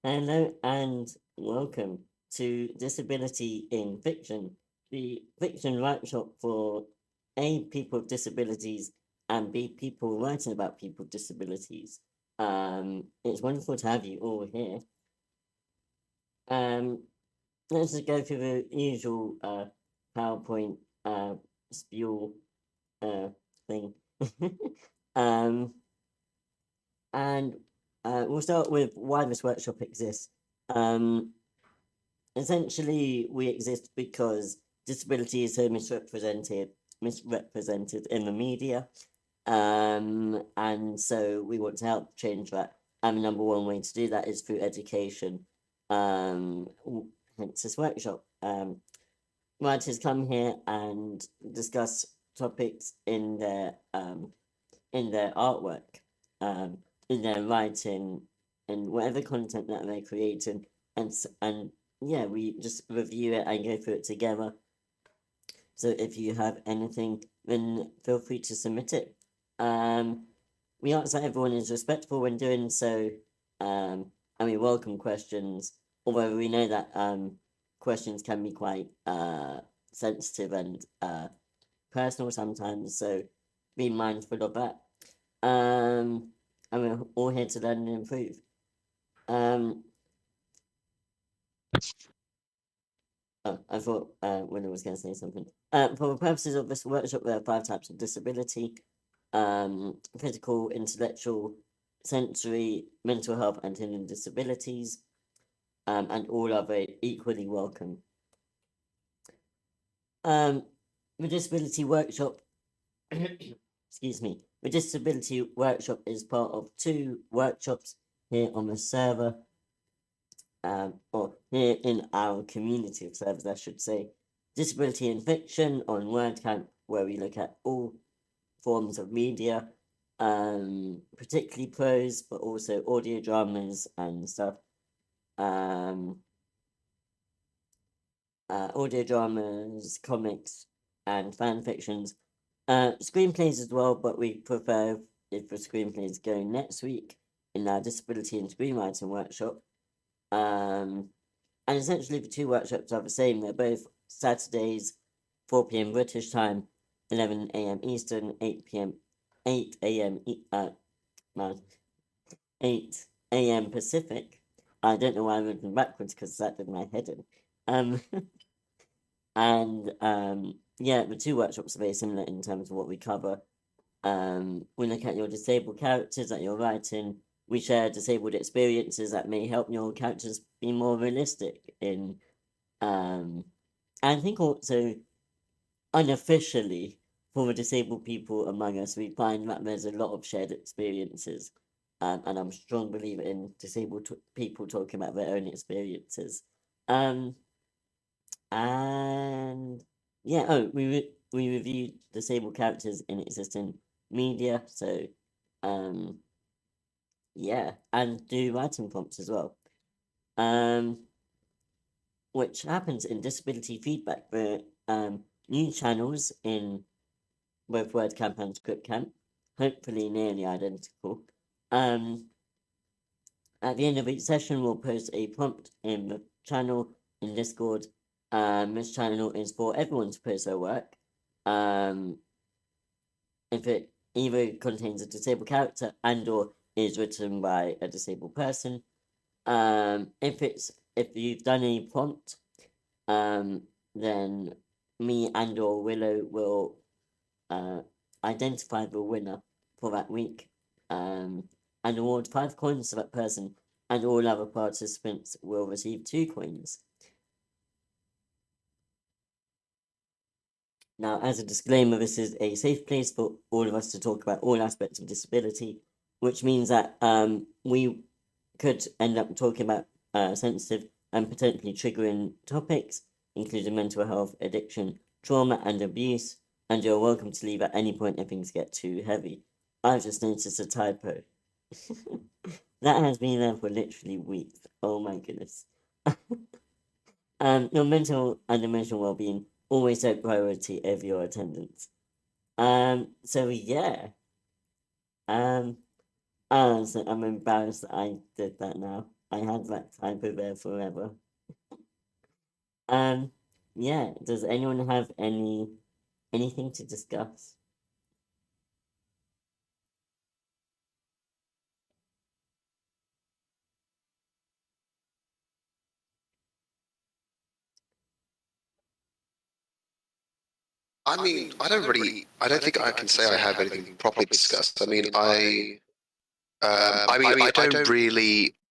Hello and welcome to Disability in Fiction, the fiction workshop for A, people with disabilities, and B, people writing about people with disabilities. It's wonderful to have you all here. Let's just go through the usual PowerPoint spiel thing. um, and we'll start with why this workshop exists. Essentially, we exist because disability is so misrepresented in the media, and so we want to help change that. And the number one way to do that is through education. Hence this workshop. Writers come here and discuss topics in their artwork, in their writing, and whatever content that they're creating, and yeah, we just review it and go through it together. So if you have anything, then feel free to submit it. We ask that everyone is respectful when doing so, and we welcome questions, although we know that questions can be quite sensitive and personal sometimes, so be mindful of that. And we're all here to learn and improve. Oh, I thought Winner was going to say something. For the purposes of this workshop, there are 5 types of disability: physical, intellectual, sensory, mental health, and hidden disabilities, and all are very equally welcome. The disability workshop, excuse me, the disability workshop is part of 2 workshops here on the server. Or here in our community of servers, I should say. Disability in Fiction on WordCamp, where we look at all forms of media, particularly prose, but also audio dramas and stuff. Audio dramas, comics, and fan fictions. Screenplays as well, but we prefer if the screenplays go next week in our Disability and Screenwriting workshop. And essentially the 2 workshops are the same. They're both Saturdays, 4 p.m. British time, 11 a.m. Eastern, 8 a.m. 8 a.m. Pacific. I don't know why I'm looking backwards because that did my head in. And yeah, the 2 workshops are very similar in terms of what we cover. We look at your disabled characters that you're writing. We share disabled experiences that may help your characters be more realistic in, I think also unofficially for the disabled people among us, we find that there's a lot of shared experiences, and I'm a strong believer in disabled people talking about their own experiences. And yeah, we reviewed disabled characters in existing media, so yeah, and do writing prompts as well. Which happens in disability feedback. For new channels in both WordCamp and ScriptCamp, hopefully nearly identical. At the end of each session, we'll post a prompt in the channel in Discord. This channel is for everyone to post their work. If it either contains a disabled character and or is written by a disabled person. If you've done a prompt, then me and or Willow will identify the winner for that week, and award 5 coins to that person, and all other participants will receive 2 coins. Now, as a disclaimer, this is a safe place for all of us to talk about all aspects of disability, which means that we could end up talking about sensitive and potentially triggering topics, including mental health, addiction, trauma, and abuse, and you're welcome to leave at any point if things get too heavy. I've just noticed a typo. That has been there for literally weeks. Oh my goodness. Your mental and emotional well-being always take priority over your attendance. So yeah. So I'm embarrassed that I did that now. I had that typo there forever. Um, yeah. Does anyone have anything to discuss? I mean, I don't think I can say I have anything properly discussed. I don't really,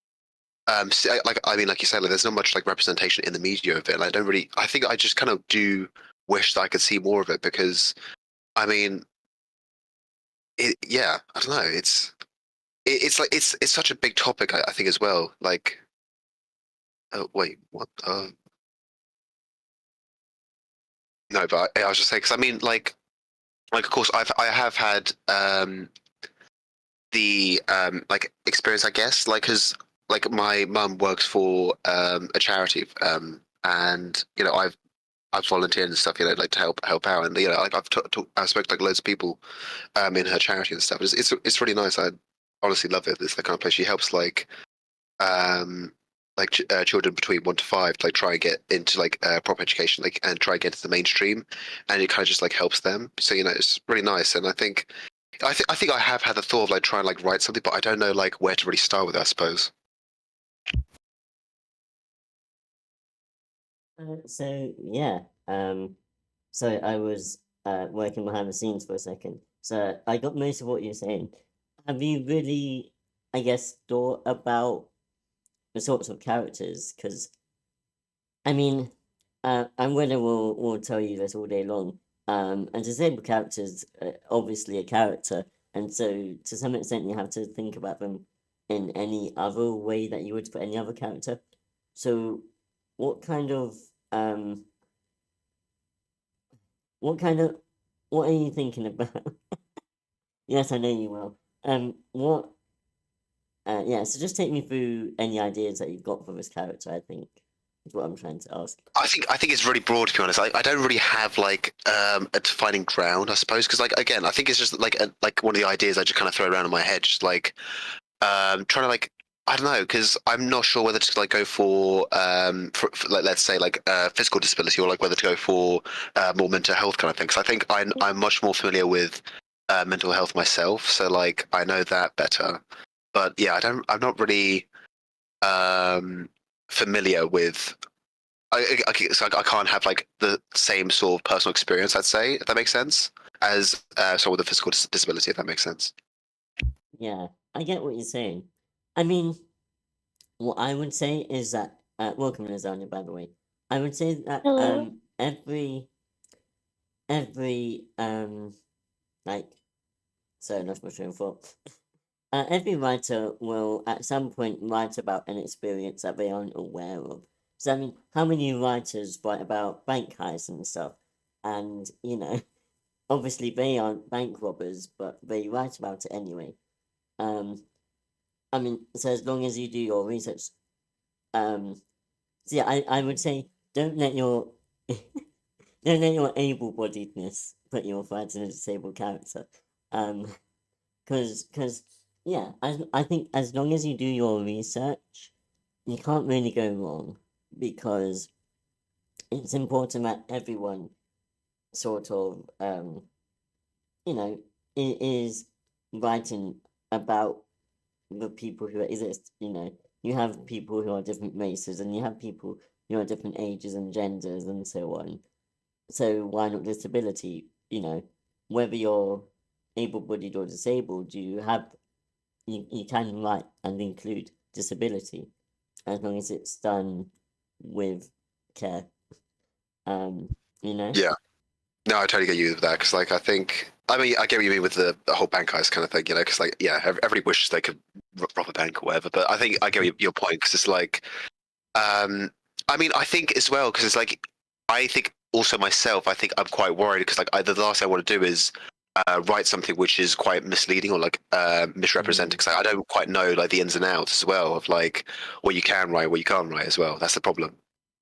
like you said, like, there's not much like representation in the media of it. And I don't really, I think I just kind of do wish that I could see more of it because, I mean, yeah, I don't know. It's like, it's such a big topic, I think as well. Like, oh, wait, what? No, but I was just saying, because I mean, like of course I have had the like experience, I guess, like because like my mum works for a charity, and you know I've volunteered and stuff, you know, like to help out, and you know like I've spoken to like loads of people in her charity and stuff. It's really nice. I honestly love it. It's the kind of place she helps um children between 1 to 5 to like try and get into like proper education, like and try and get into the mainstream, and it kind of just like helps them. So you know it's really nice, and I think I have had the thought of like trying to like write something, but I don't know like where to really start with it, I suppose. So yeah. So I was working behind the scenes for a second. So I got most of what you're saying. Have you really, I guess, thought about the sorts of characters? Because I mean, and Winner will tell you this all day long. A disabled character is obviously a character, and so to some extent you have to think about them in any other way that you would for any other character. So, what kind of um, what kind of what are you thinking about? Yes, I know you will. What? Yeah. So just take me through any ideas that you've got for this character. I think is what I'm trying to ask. I think it's really broad, to be honest. I don't really have like a defining ground, I suppose, because like again, I think it's just like like one of the ideas I just kind of throw around in my head, just like trying to like I don't know, because I'm not sure whether to like go for like let's say like physical disability or like whether to go for more mental health kind of thing. Because I think I'm much more familiar with mental health myself, so like I know that better. But yeah, I'm not really um familiar with so I can't have like the same sort of personal experience, I'd say, if that makes sense, as someone with a physical disability, if that makes sense. Yeah, I get what you're saying. I mean, what I would say is that welcome Lasagna, by the way. I would say that Hello. every like sorry, lost my train of thought. Every writer will at some point write about an experience that they aren't aware of. So I mean, how many writers write about bank heists and stuff? And you know, obviously they aren't bank robbers, but they write about it anyway. Um, I mean, so as long as you do your research, so yeah, I would say don't let your don't let your able-bodiedness put you off writing a disabled character. Um, cause yeah, I think as long as you do your research, you can't really go wrong because it's important that everyone sort of you know is writing about the people who exist. You know, you have people who are different races, and you have people who are different ages and genders, and so on. So why not disability? You know, whether you're able-bodied or disabled, you can write and include disability as long as it's done with care. Um, you know. Yeah. No, I totally get you with that because, like, I mean, I get what you mean with the whole bank heist kind of thing, you know, because, like, yeah, everybody wishes they could rob a bank or whatever. But I think I get your point because it's like, I mean, I think as well because it's like, I think also myself, I think I'm quite worried because, like, the last thing I want to do is write something which is quite misleading or like misrepresented because I don't quite know like the ins and outs as well of like what you can write, what you can't write as well. That's the problem.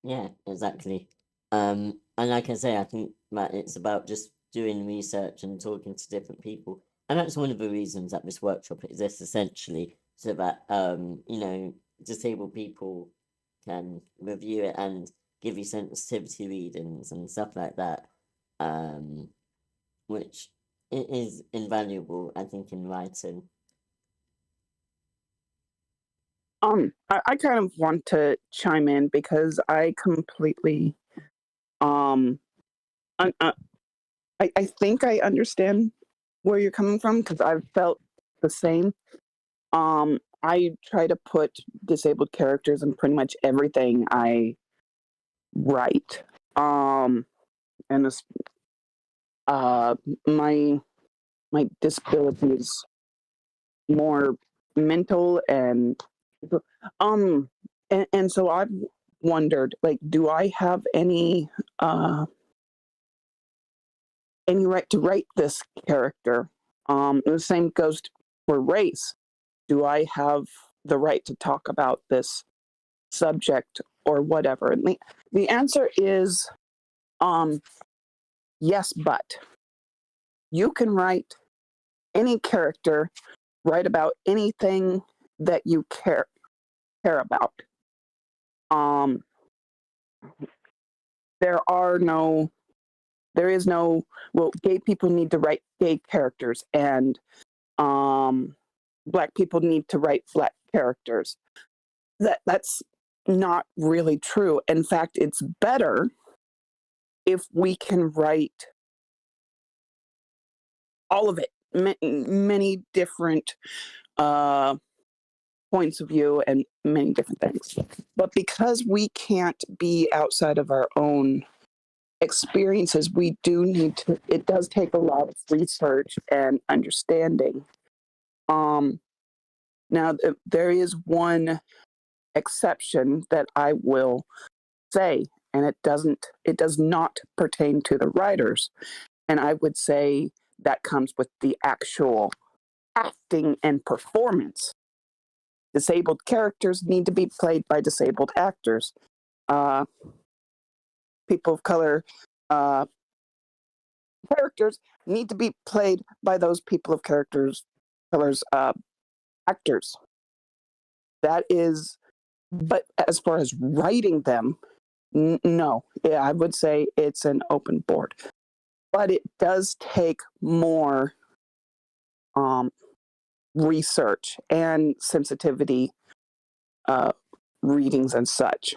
Yeah, exactly. And like I say, I think that it's about just doing research and talking to different people. And that's one of the reasons that this workshop exists, essentially, so that disabled people can review it and give you sensitivity readings and stuff like that, which it is invaluable, I think, in writing. I kind of want to chime in because I completely, I think I understand where you're coming from because I've felt the same. I try to put disabled characters in pretty much everything I write. And this, my disability is more mental and so I've wondered, like, do I have any right to write this character? The same goes for race. Do I have the right to talk about this subject or whatever? And the answer is yes, but you can write any character, write about anything that you care about. There is no, well, gay people need to write gay characters, and Black people need to write Black characters. That's not really true. In fact, it's better if we can write all of it, many different points of view and many different things. But because we can't be outside of our own experiences, we do need to, it does take a lot of research and understanding. Now, there is one exception that I will say, and it does not pertain to the writers. And I would say that comes with the actual acting and performance. Disabled characters need to be played by disabled actors. People of color characters need to be played by those people of color's actors. That is, but as far as writing them, no. Yeah, I would say it's an open board. But it does take more research and sensitivity readings and such.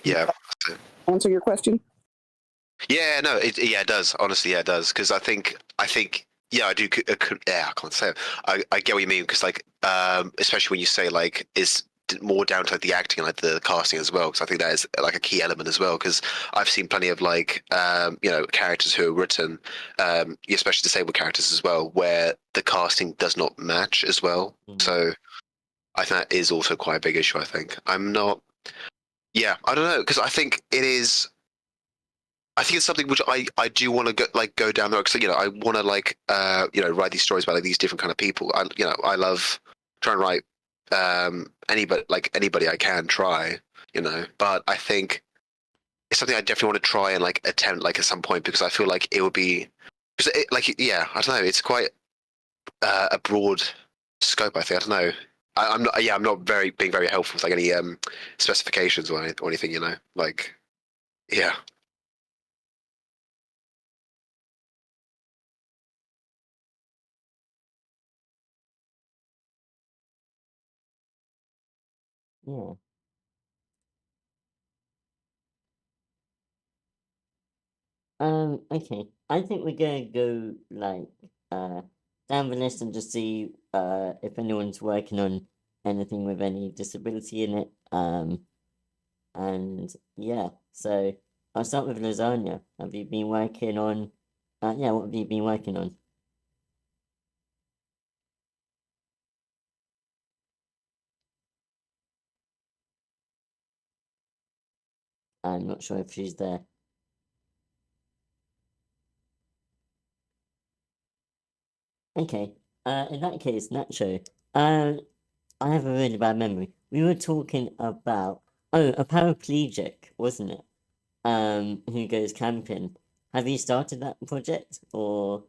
Yeah. Answer your question? Yeah, no, it does. Honestly, yeah, it does. Because I think, yeah, I do. Yeah, I can't say it. I get what you mean. Because especially when you say it's more down to the acting and the casting as well. Because I think that is a key element as well. Because I've seen plenty of characters who are written, especially disabled characters as well, where the casting does not match as well. So I think that is also quite a big issue. I think I'm not. Yeah, I don't know, because I think it is. I think it's something which I do want to go down there, because I want to write these stories about these different kind of people. I love trying to write anybody I can try, but I think it's something I definitely want to try and attempt at some point, because I feel like it would be, because I don't know, it's quite a broad scope. I think, I don't know. I'm not. Yeah, I'm not being very helpful with any specifications or anything. Yeah. Yeah. Okay. I think we're gonna go down the list and just see if anyone's working on anything with any disability in it. And yeah, so I'll start with lasagna. Have you been working on what have you been working on? I'm not sure if she's there. Okay. In that case, Nacho, I have a really bad memory. We were talking about a paraplegic, wasn't it? Who goes camping. have you started that project, or?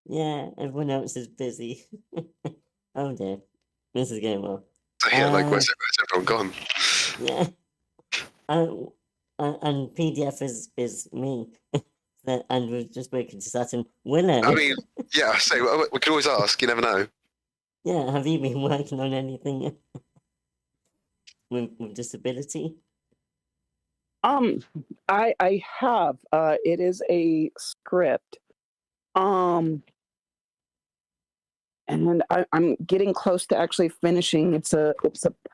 Yeah, everyone else is busy. Oh dear, this is going well. So yeah, like where's everyone gone? Yeah. And PDF is me. And we've just spoken to Saturn. Willow. I mean, yeah. So we can always ask. You never know. Yeah, have you been working on anything with disability? I have. It is a script. And I'm getting close to actually finishing. It's a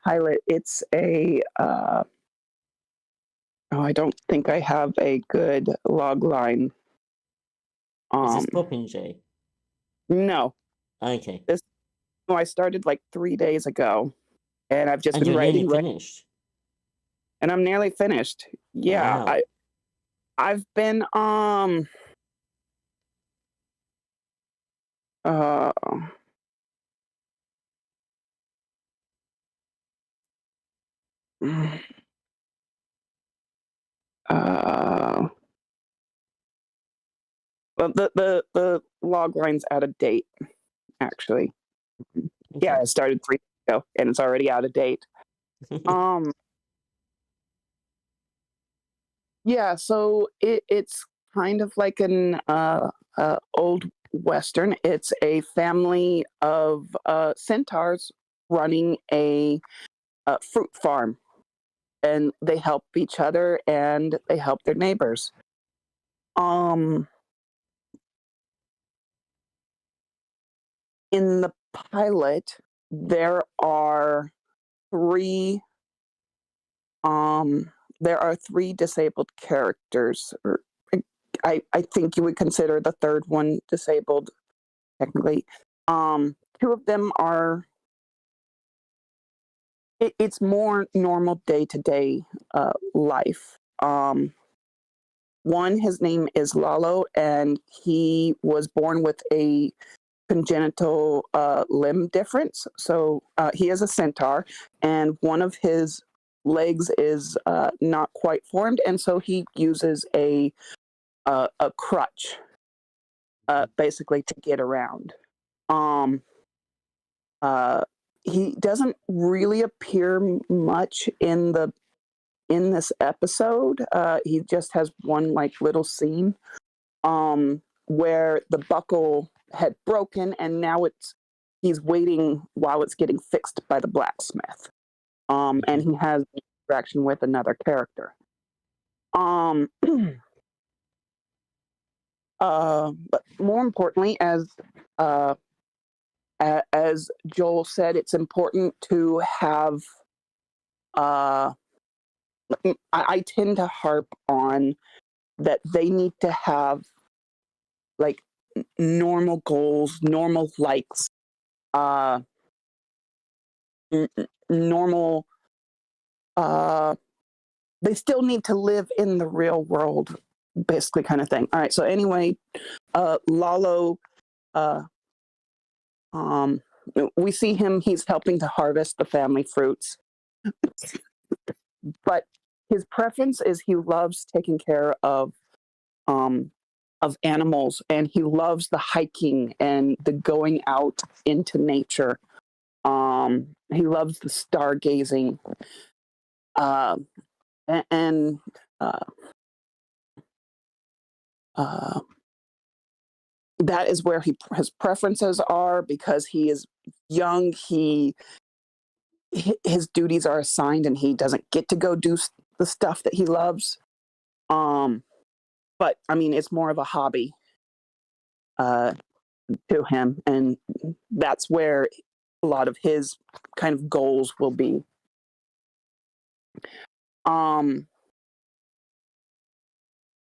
pilot. It's a I don't think I have a good log line. Is this Poppin' J? No. Okay. I started like 3 days ago, and I've just And been you're writing. nearly finished. And I'm nearly finished. Yeah, Wow. I've been well, the log line's out of date, actually. Okay. Yeah, I started 3 days ago, and it's already out of date. Yeah, so it's kind of like an old western. It's a family of centaurs running a fruit farm, and they help each other and they help their neighbors. In the pilot, there are three disabled characters. I think you would consider the third one disabled, technically. Two of them are. It's more normal day-to-day life. One, his name is Lalo, and he was born with a congenital limb difference. So he is a centaur, and one of his legs is not quite formed, and so he uses a crutch, basically, to get around. He doesn't really appear much in this episode. He just has one like little scene where the buckle had broken, and now he's waiting while it's getting fixed by the blacksmith. And he has interaction with another character. But more importantly, as Joel said, it's important to have. I tend to harp on that they need to have like normal goals, normal likes, normal. They still need to live in the real world, basically, kind of thing. All right. So anyway, Lalo, we see him. He's helping to harvest the family fruits, but his preference is he loves taking care of animals, and he loves the hiking and the going out into nature. He loves the stargazing, and that is where his preferences are, because he is young. His duties are assigned, and he doesn't get to go do the stuff that he loves. But I mean, it's more of a hobby to him, and that's where a lot of his kind of goals will be.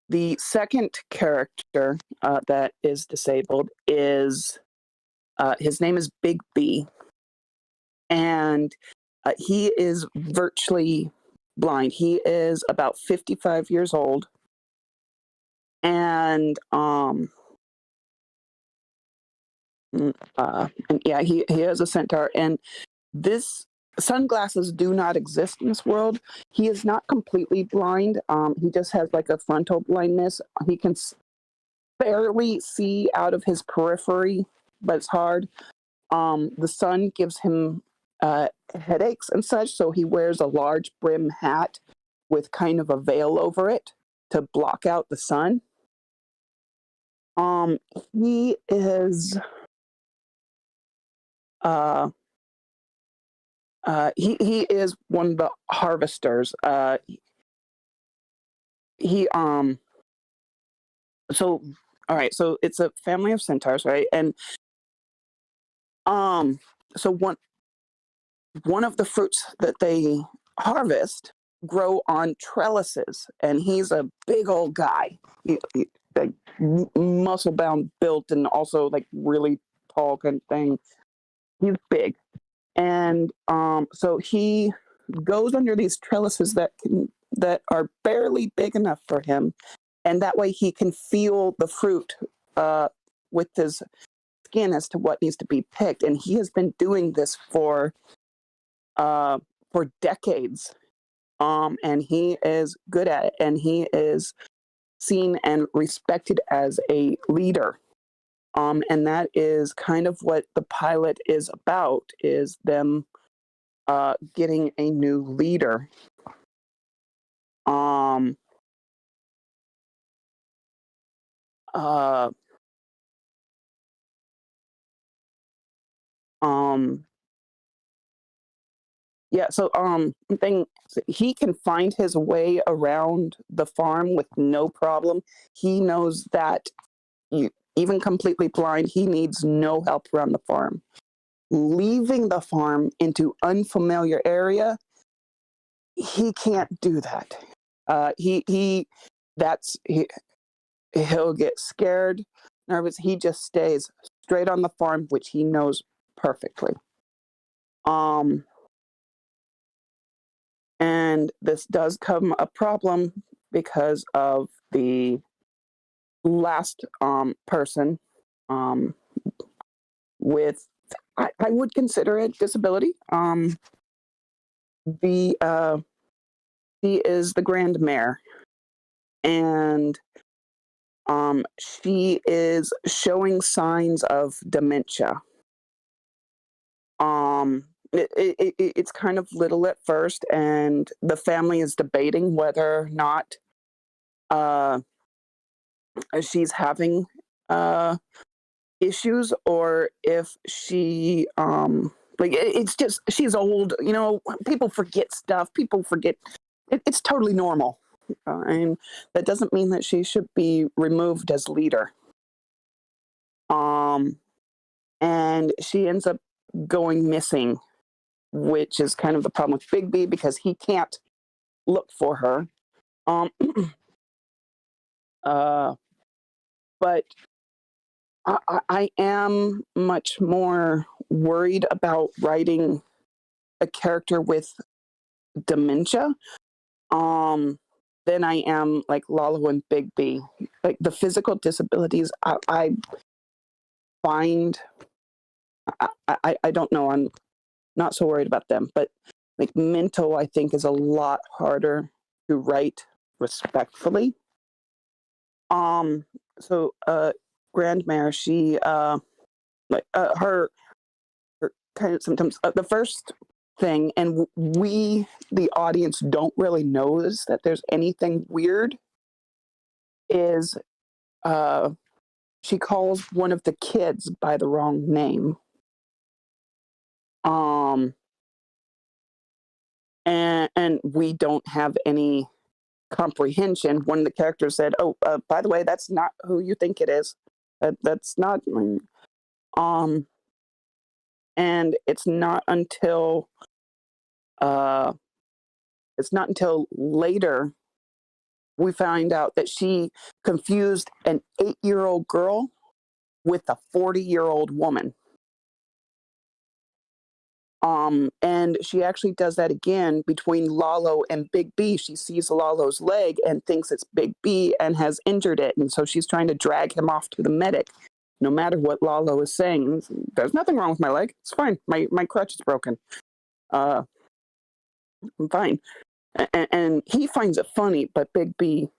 The second character that is disabled is his name is Big B, and he is virtually blind. He is about 55 years old. And yeah, he is a centaur. And this sunglasses do not exist in this world. He is not completely blind. He just has like a frontal blindness. He can barely see out of his periphery, but it's hard. The sun gives him headaches and such, so he wears a large brim hat with kind of a veil over it to block out the sun. He is he is one of the harvesters. So all right, so it's a family of centaurs, right? And so one of the fruits that they harvest grow on trellises, and he's a big old guy, like muscle bound, built, and also like really tall kind of thing. He's big, and so he goes under these trellises that are barely big enough for him, and that way he can feel the fruit with his skin as to what needs to be picked. And he has been doing this for decades, and he is good at it, and he is seen and respected as a leader. And that is kind of what the pilot is about, is them getting a new leader. Yeah, so he can find his way around the farm with no problem. He knows that even completely blind, he needs no help around the farm. Leaving the farm into unfamiliar area, he can't do that. He'll get scared, nervous. He just stays straight on the farm, which he knows perfectly. And this does come a problem because of the last person with, I would consider it disability. She is the grand mare, and she is showing signs of dementia. It's kind of little at first, and the family is debating whether or not she's having issues, or if she it's just, she's old. People forget stuff. People forget. It's totally normal. And that doesn't mean that she should be removed as leader. And she ends up going missing, which is kind of the problem with Big B, because he can't look for her. But I am much more worried about writing a character with dementia than I am like Lalo and Big B. Like the physical disabilities, I find, I don't know, I'm not so worried about them, but like mental, I think, is a lot harder to write respectfully. So Grandmare, she her kind of symptoms. The first thing, and we, the audience, don't really notice that there's anything weird, is she calls one of the kids by the wrong name. And we don't have any comprehension. One of the characters said, "Oh, by the way, that's not who you think it is. That's not." And it's not until later we find out that she confused an 8-year-old girl with a 40-year-old woman. And she actually does that again between Lalo and Big B. She sees Lalo's leg and thinks it's Big B and has injured it. And so she's trying to drag him off to the medic, no matter what Lalo is saying. There's nothing wrong with my leg. It's fine. My crutch is broken. I'm fine. And he finds it funny, but Big B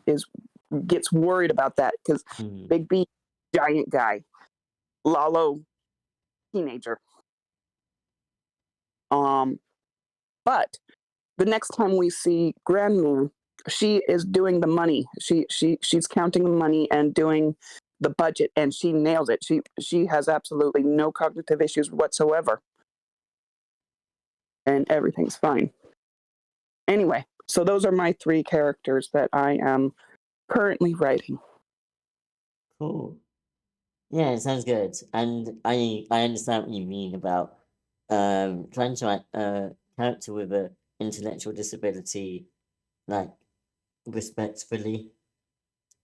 gets worried about that because Big B, giant guy. Lalo, teenager. But the next time we see Grandma, she is doing the money. She's counting the money and doing the budget, and she nails it. She has absolutely no cognitive issues whatsoever, and everything's fine. Anyway, so those are my 3 characters that I am currently writing. Cool. Yeah, it sounds good. And I understand what you mean about trying to write a character with an intellectual disability, like, respectfully.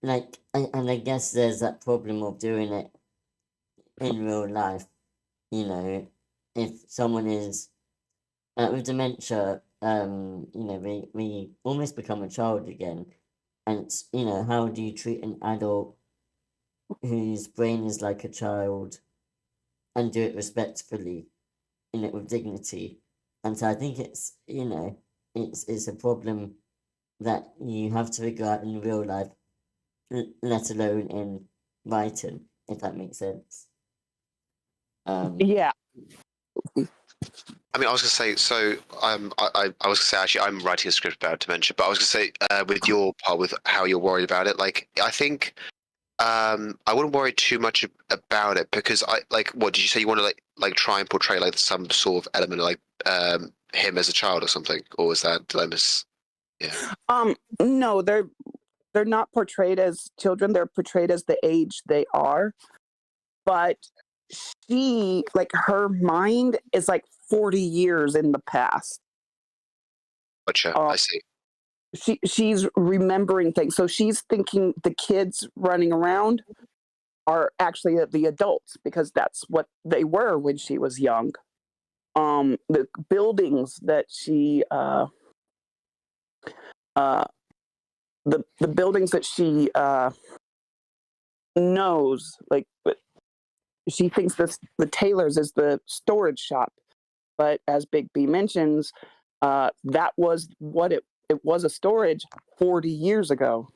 Like, and I guess there's that problem of doing it in real life. You know, if someone is with dementia, we almost become a child again. And, how do you treat an adult whose brain is like a child and do it respectfully, with dignity? And so I think it's a problem that you have to figure out in real life, let alone in writing, if that makes sense. Yeah. I mean, I was gonna say, so I was gonna say actually I'm writing a script about dementia, but I was gonna say with your part with how you're worried about it, like I think I wouldn't worry too much about it because what did you say you want to like try and portray like some sort of element of like him as a child or something, or was that did I miss? Yeah. No, they're not portrayed as children. They're portrayed as the age they are, but she, like, her mind is like 40 years in the past. Gotcha. I see. She's remembering things. So she's thinking the kids running around are actually the adults because that's what they were when she was young. The buildings that she the buildings that she knows, like, she thinks the Taylor's is the storage shop, but as Big B mentions, that was what it was, a storage 40 years ago.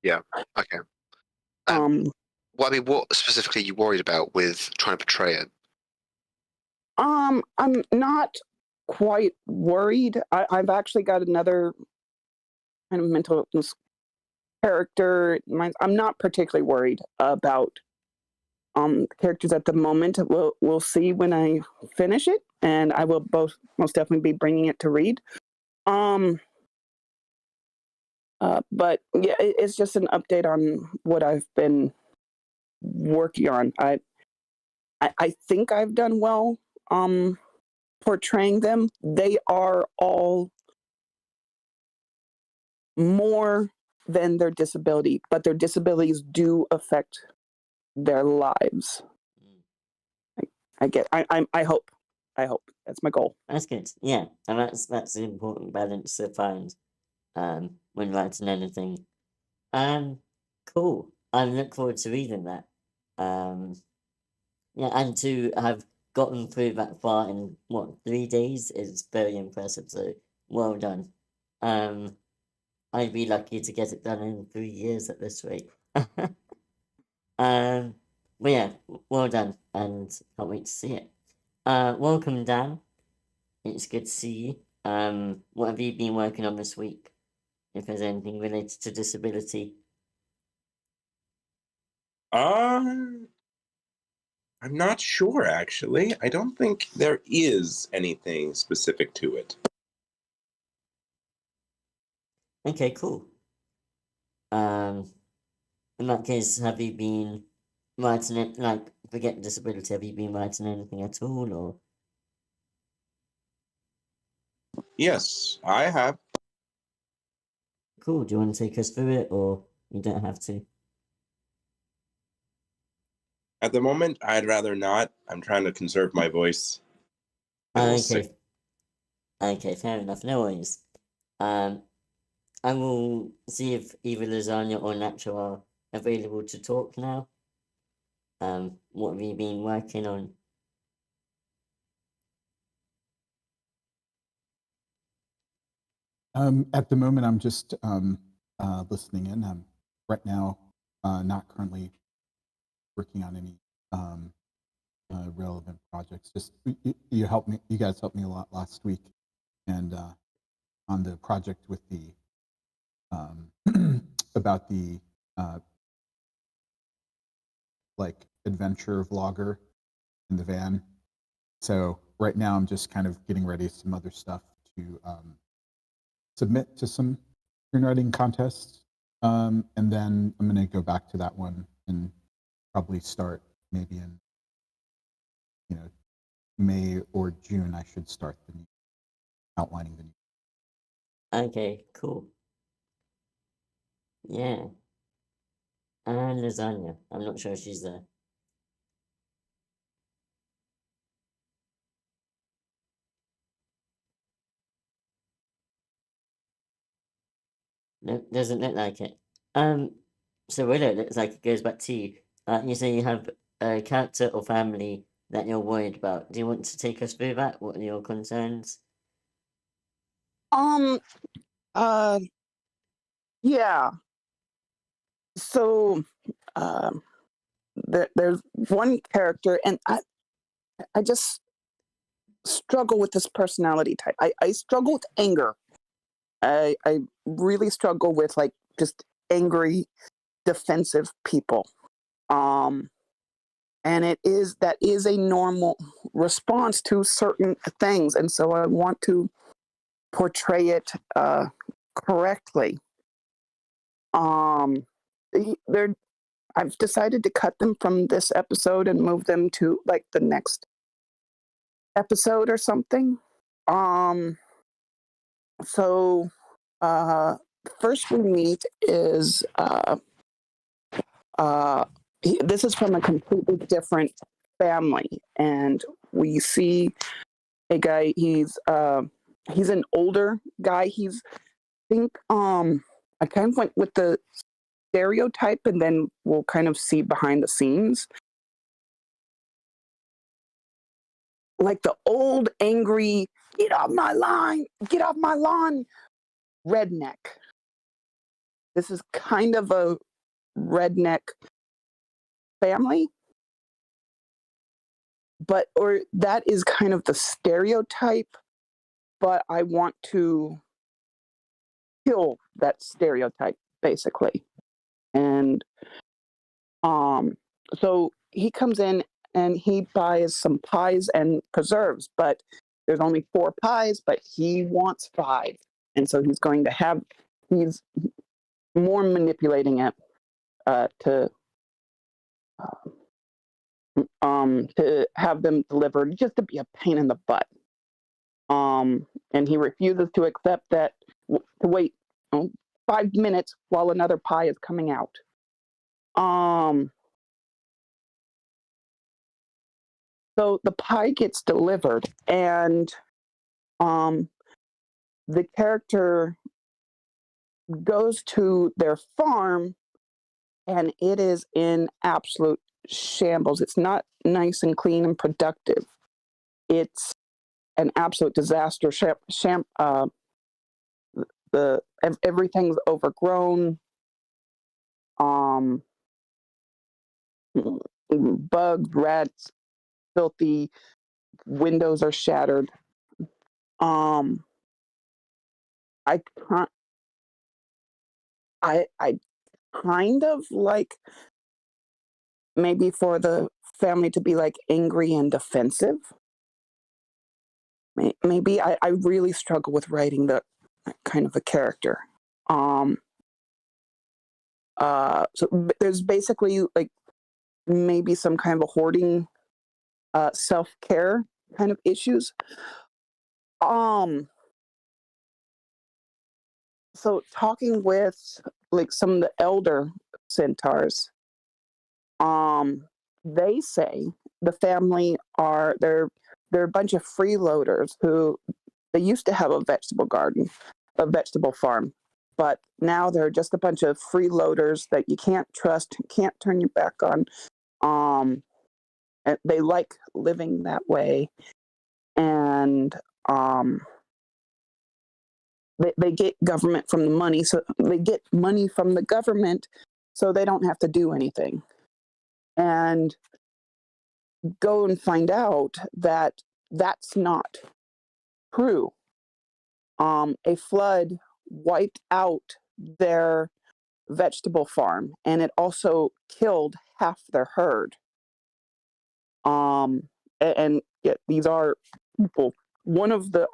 Yeah. Okay. Well, I mean, what specifically are you worried about with trying to portray it? I'm not quite worried. I've actually got another kind of mental illness character. I'm not particularly worried about characters at the moment. We'll see when I finish it, and I will most definitely be bringing it to read. But yeah, it's just an update on what I've been working on. I think I've done well portraying them. They are all more than their disability, but their disabilities do affect their lives. I hope that's my goal. That's good. Yeah, and that's an important balance to find when writing anything. Cool. I look forward to reading that. Yeah, and to have gotten through that far in 3 days is very impressive. So well done. I'd be lucky to get it done in 3 years at this rate. But yeah, well done, and can't wait to see it. Welcome, Dan. It's good to see you. What have you been working on this week? If there's anything related to disability. I'm not sure, actually. I don't think there is anything specific to it. Okay, cool. In that case, have you been writing it, like, forget disability, have you been writing anything at all, or? Yes, I have. Cool, do you want to take us through it, or you don't have to? At the moment, I'd rather not. I'm trying to conserve my voice. And we'll see. Okay. Okay, fair enough. No worries. I will see if either Lasagna or Nacho are available to talk now. What have you been working on? At the moment, I'm just listening in. I'm right now not currently working on any relevant projects. Just you helped me. You guys helped me a lot last week, and on the project with the about the like adventure vlogger in the van. So right now, I'm just kind of getting ready some other stuff to submit to some screenwriting contests. And then I'm going to go back to that one and probably start maybe in, May or June. I should start the new, outlining the new. Okay, cool. Yeah. And Lasagna. I'm not sure if she's there. No, doesn't look like it. So Willow, it looks like it goes back to you. You say you have a character or family that you're worried about. Do you want to take us through that? What are your concerns? Yeah. So, there's one character, and I just struggle with this personality type. I struggle with anger. I really struggle with like just angry, defensive people. And that is a normal response to certain things, and so I want to portray it correctly. They're I've decided to cut them from this episode and move them to like the next episode or something. So first we meet is this is from a completely different family, and we see a guy. He's an older guy. I kind of went with the stereotype, and then we'll kind of see behind the scenes. Like the old, angry, get off my lawn, redneck. This is kind of a redneck family, or that is kind of the stereotype, but I want to kill that stereotype, basically. And so he comes in and he buys some pies and preserves, but there's only 4 pies, but he wants 5. And so he's more manipulating it to have them delivered, just to be a pain in the butt. And he refuses to accept that, to wait 5 minutes while another pie is coming out. So the pie gets delivered, and the character goes to their farm, and it is in absolute shambles. It's not nice and clean and productive. It's an absolute disaster. Everything's overgrown. Bugs, rats, filthy. Windows are shattered. I kind of like maybe for the family to be like angry and defensive. Maybe I really struggle with writing that kind of a character. So there's basically like maybe some kind of a hoarding, self-care kind of issues. So talking with like some of the elder centaurs, they say the family are they're a bunch of freeloaders who they used to have a vegetable garden, a vegetable farm, but now they're just a bunch of freeloaders that you can't trust, can't turn your back on. And they like living that way, and they get government from the money, so they get money from the government, so they don't have to do anything. And go and find out that that's not true. A flood wiped out their vegetable farm, and it also killed half their herd. And yeah, these are people. One of the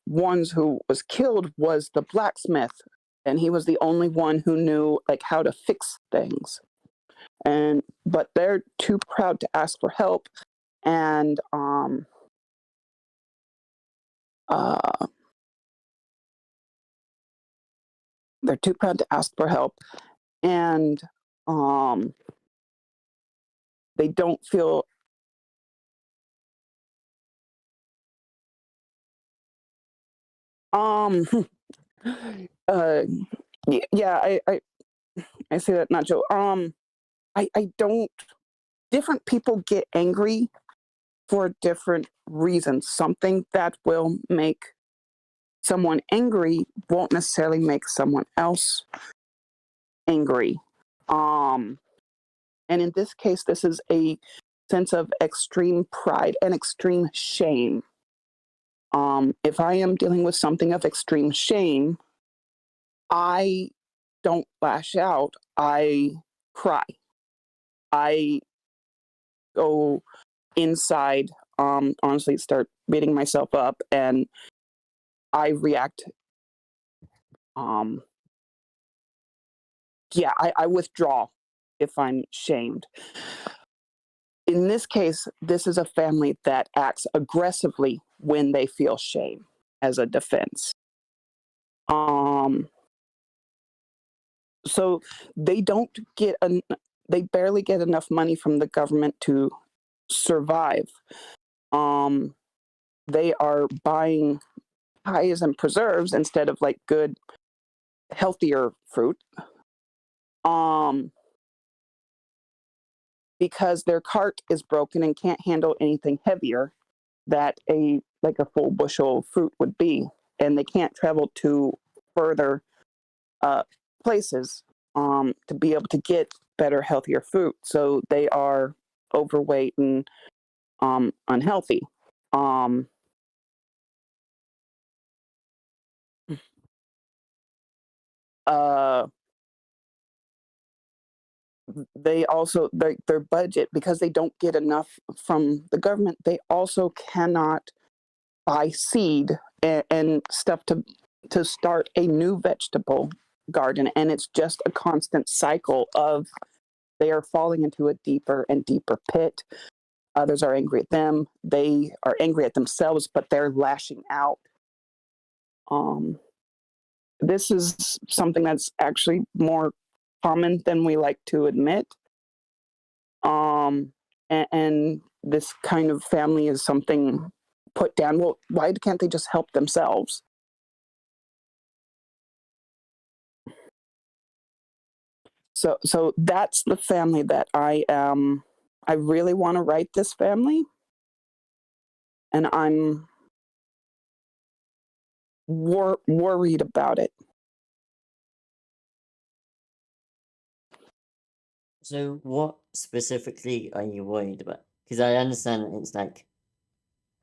ones who was killed was the blacksmith, and he was the only one who knew like how to fix things. But they're too proud to ask for help, and they're too proud to ask for help, and they don't feel yeah, I say that, Nacho. I don't. Different people get angry for different reasons. Something that will make someone angry won't necessarily make someone else angry. And in this case, this is a sense of extreme pride and extreme shame. If I am dealing with something of extreme shame, I don't lash out. I cry. I go inside, honestly, start beating myself up, and I react. I withdraw if I'm shamed. In this case, this is a family that acts aggressively when they feel shame as a defense. So they don't get they barely get enough money from the government to survive. They are buying pies and preserves instead of like good, healthier fruit. Because their cart is broken and can't handle anything heavier that a full bushel of fruit would be, and they can't travel to further places to be able to get better, healthier fruit. So they are overweight and unhealthy. They also their budget, because they don't get enough from the government, they also cannot buy seed and stuff to start a new vegetable garden, and it's just a constant cycle of they are falling into a deeper and deeper pit. Others are angry at them, they are angry at themselves, but they're lashing out. This is something that's actually more common than we like to admit. And this kind of family is something put down. Well, why can't they just help themselves? So that's the family that I really want to write this family, and I'm worried about it. So, what specifically are you worried about? Because I understand it's like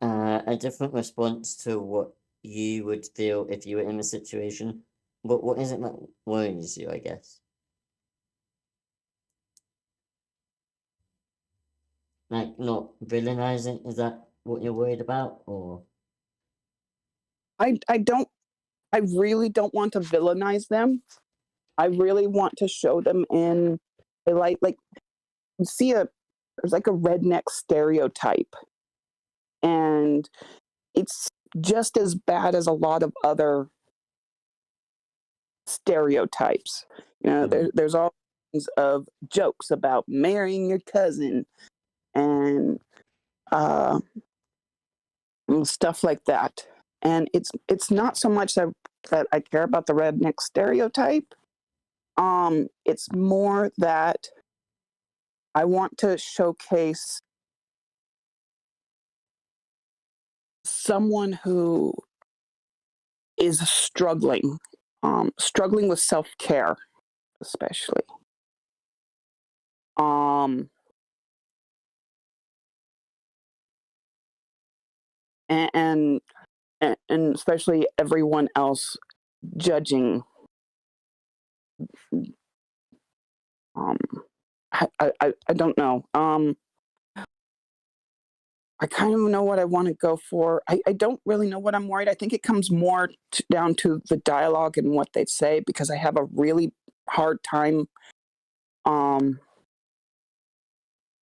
a different response to what you would feel if you were in a situation. But what is it that worries you, I guess? Like, not villainizing, is that what you're worried about? Or I really don't want to villainize them. I really want to show them in a light, like you see there's like a redneck stereotype, and it's just as bad as a lot of other stereotypes. There's all kinds of jokes about marrying your cousin and stuff like that. And it's not so much that I care about the redneck stereotype. It's more that I want to showcase someone who is struggling with self-care, especially. And especially everyone else judging. I don't know. I kind of know what I want to go for. I don't really know what I'm worried. I think it comes more down to the dialogue and what they say, because I have a really hard time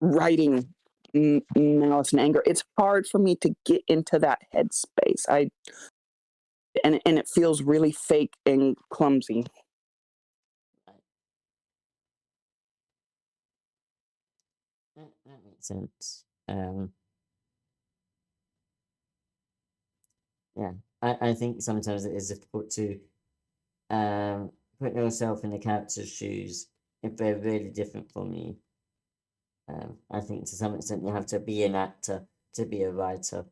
writing malice and anger. It's hard for me to get into that headspace. And it feels really fake and clumsy. That makes sense. Yeah, I think sometimes it is difficult to put yourself in the character's shoes if they're really different from you. I think to some extent you have to be an actor to be a writer,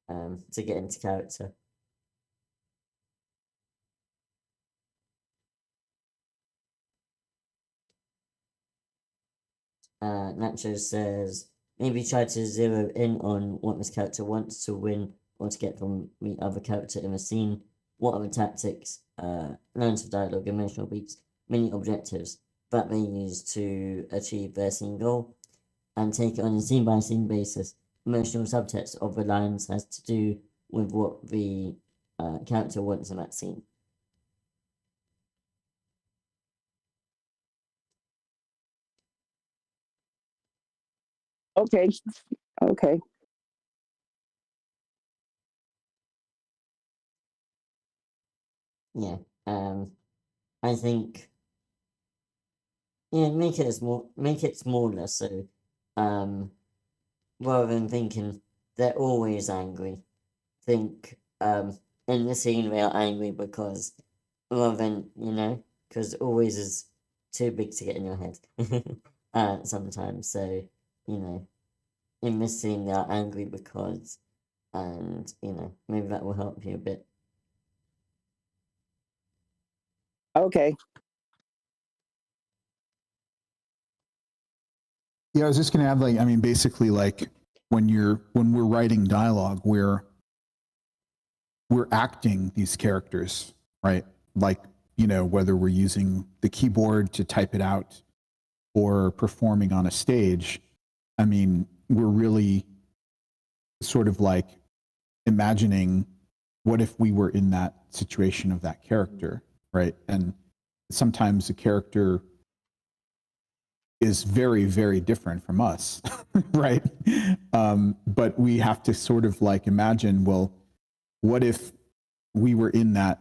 to get into character. Nacho says, maybe try to zero in on what this character wants to win or to get from the other character in the scene. What are the tactics, lines of dialogue, emotional beats, many objectives that they use to achieve their scene goal, and take it on a scene-by-scene basis. Emotional subtext of the lines has to do with what the character wants in that scene. Okay. Yeah, I think, yeah, make it smaller, so, rather than thinking they're always angry, think, in the scene they are angry because, rather than, because always is too big to get in your head, sometimes, so, in this scene they are angry because, and, maybe that will help you a bit. Okay. Yeah, I was just gonna add, basically, when we're writing dialogue, we're acting these characters, right? Whether we're using the keyboard to type it out or performing on a stage, we're really sort of imagining what if we were in that situation of that character, right? And sometimes the character is very, very different from us, right? But we have to sort of imagine, well, what if we were in that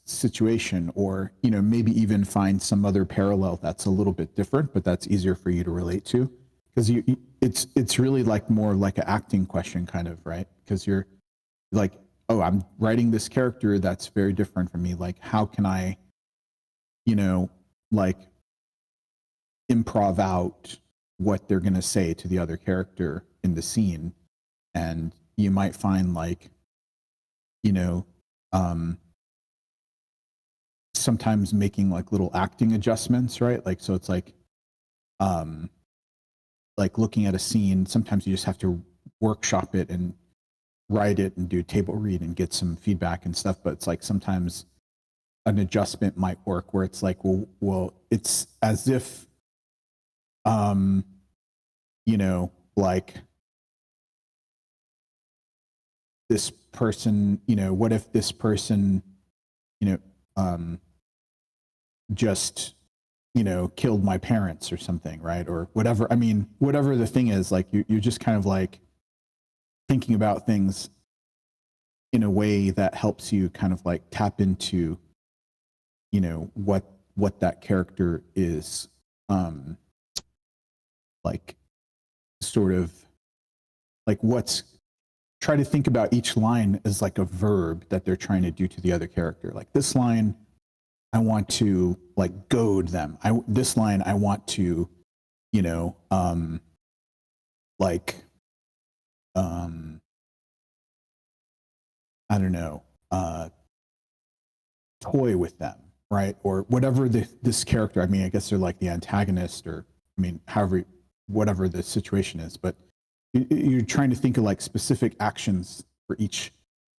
situation, or maybe even find some other parallel that's a little bit different, but that's easier for you to relate to, because it's really more like an acting question, kind of, right? Because you're like, oh, I'm writing this character that's very different from me. How can I, improv out what they're going to say to the other character in the scene? And you might find sometimes making little acting adjustments, right? So it's looking at a scene, sometimes you just have to workshop it and write it and do table read and get some feedback and stuff. But it's sometimes an adjustment might work where it's well, it's as if, this person, what if this person, just, killed my parents or something, right? Or whatever. Whatever the thing is, you're just kind of thinking about things in a way that helps you kind of tap into what that character is, like sort of like try to think about each line as like a verb that they're trying to do to the other character. Like this line, I want to like goad them. This line, I want to, like, I don't know, toy with them, right? Or whatever this character, I mean, I guess they're like the antagonist, or, I mean, whatever the situation is, but you're trying to think of like specific actions for each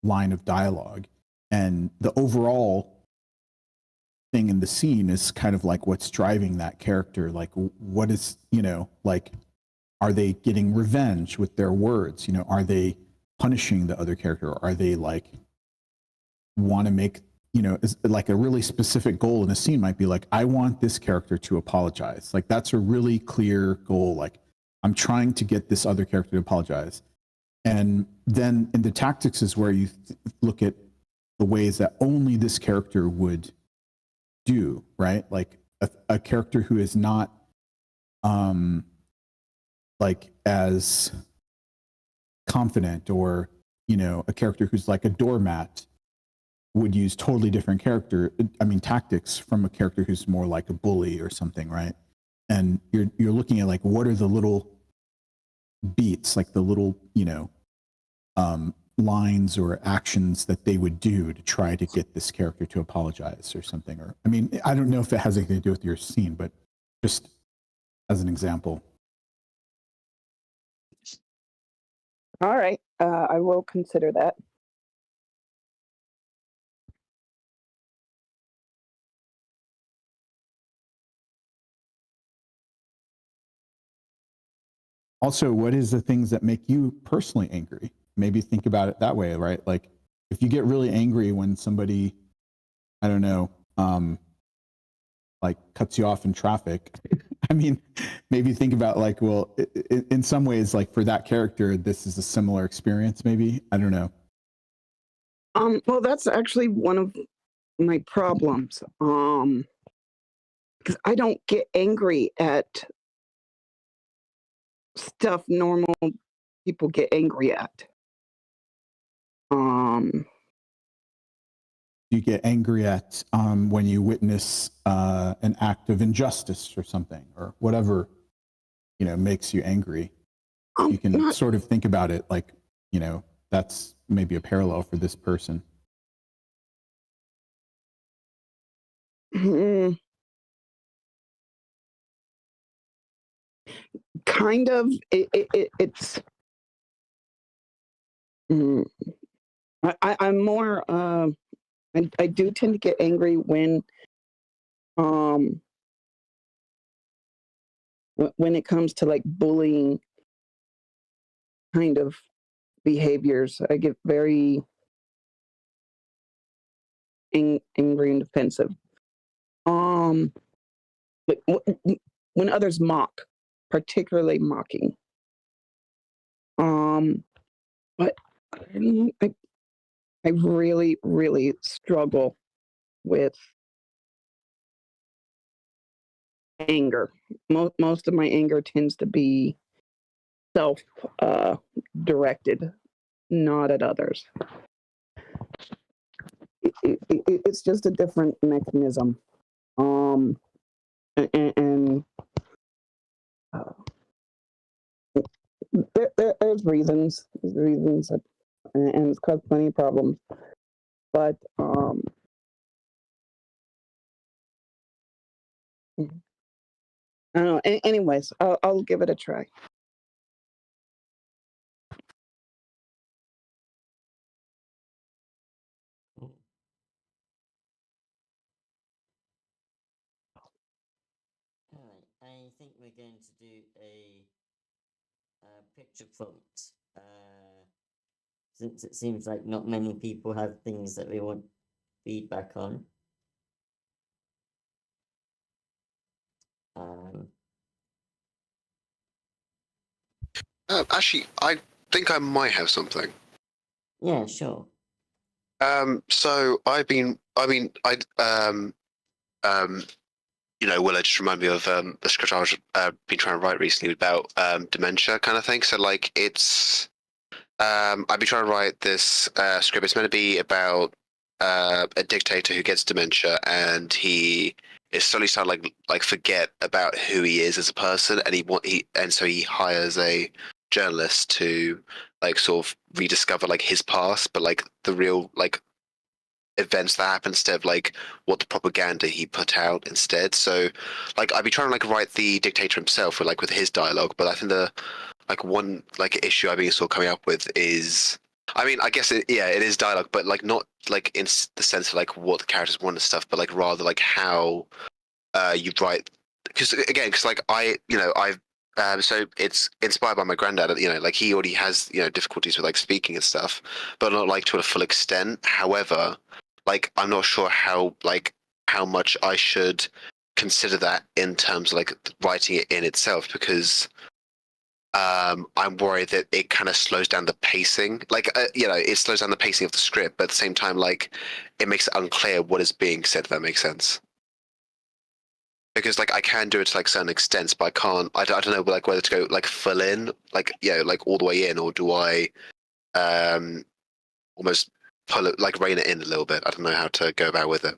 line of dialogue. And the overall thing in the scene is kind of like what's driving that character. Like, what is, like, are they getting revenge with their words? Are they punishing the other character? Or are they like want to make, like a really specific goal in a scene might be like, I want this character to apologize. Like that's a really clear goal. Like I'm trying to get this other character to apologize. And then in the tactics is where you look at the ways that only this character would do, right? Like a character who is not like as confident, or a character who's like a doormat would use totally different tactics from a character who's more like a bully or something, right? And you're looking at like, what are the little beats, like the little lines or actions that they would do to try to get this character to apologize or something. Or, I mean, I don't know if it has anything to do with your scene, but just as an example. All right. I will consider that. Also, what is the things that make you personally angry? Maybe think about it that way, right? Like if you get really angry when somebody, I don't know, like cuts you off in traffic, I mean, maybe think about like, well, in some ways, like for that character, this is a similar experience, maybe. I don't know. Well, that's actually one of my problems. Because I don't get angry at stuff normal people get angry at. You get angry at when you witness an act of injustice or something, or whatever, makes you angry. You can sort of think about it like, that's maybe a parallel for this person. Kind of. It's. I'm more. I do tend to get angry when it comes to like bullying kind of behaviors. I get very angry and defensive. But when others mock, particularly mocking. But I really, really struggle with anger. Most of my anger tends to be self-directed, not at others. It's just a different mechanism. There's reasons. And it's caused plenty of problems. But I don't know. Anyways, I'll give it a try. Alright, I think we're going to do a picture prompt. Since it seems like not many people have things that they want feedback on. Actually, I think I might have something. Yeah, sure. So I Willa just remind me of the script I was been trying to write recently about dementia kind of thing. So like it's I've been trying to write this script. It's meant to be about a dictator who gets dementia, and he is slowly starting like forget about who he is as a person, and so he hires a journalist to like sort of rediscover like his past, but like the real like events that happen instead of like what the propaganda he put out instead. So like I'd be trying to like write the dictator himself with his dialogue, but I think the like one like issue I've been sort of coming up with is, I mean, I guess it is dialogue, but like not like in the sense of like what the characters want and stuff, but like rather like how you write, because like so it's inspired by my granddad. Like he already has difficulties with like speaking and stuff, but not like to a full extent. However, like I'm not sure how much I should consider that in terms of like writing it in itself, because I'm worried that it kind of slows down the pacing. It slows down the pacing of the script, but at the same time, like it makes it unclear what is being said. If that makes sense. Because like I can do it to like certain extents, but I can't. I don't know like whether to go like full in, like like all the way in, or do I almost pull it, like rein it in a little bit. I don't know how to go about with it.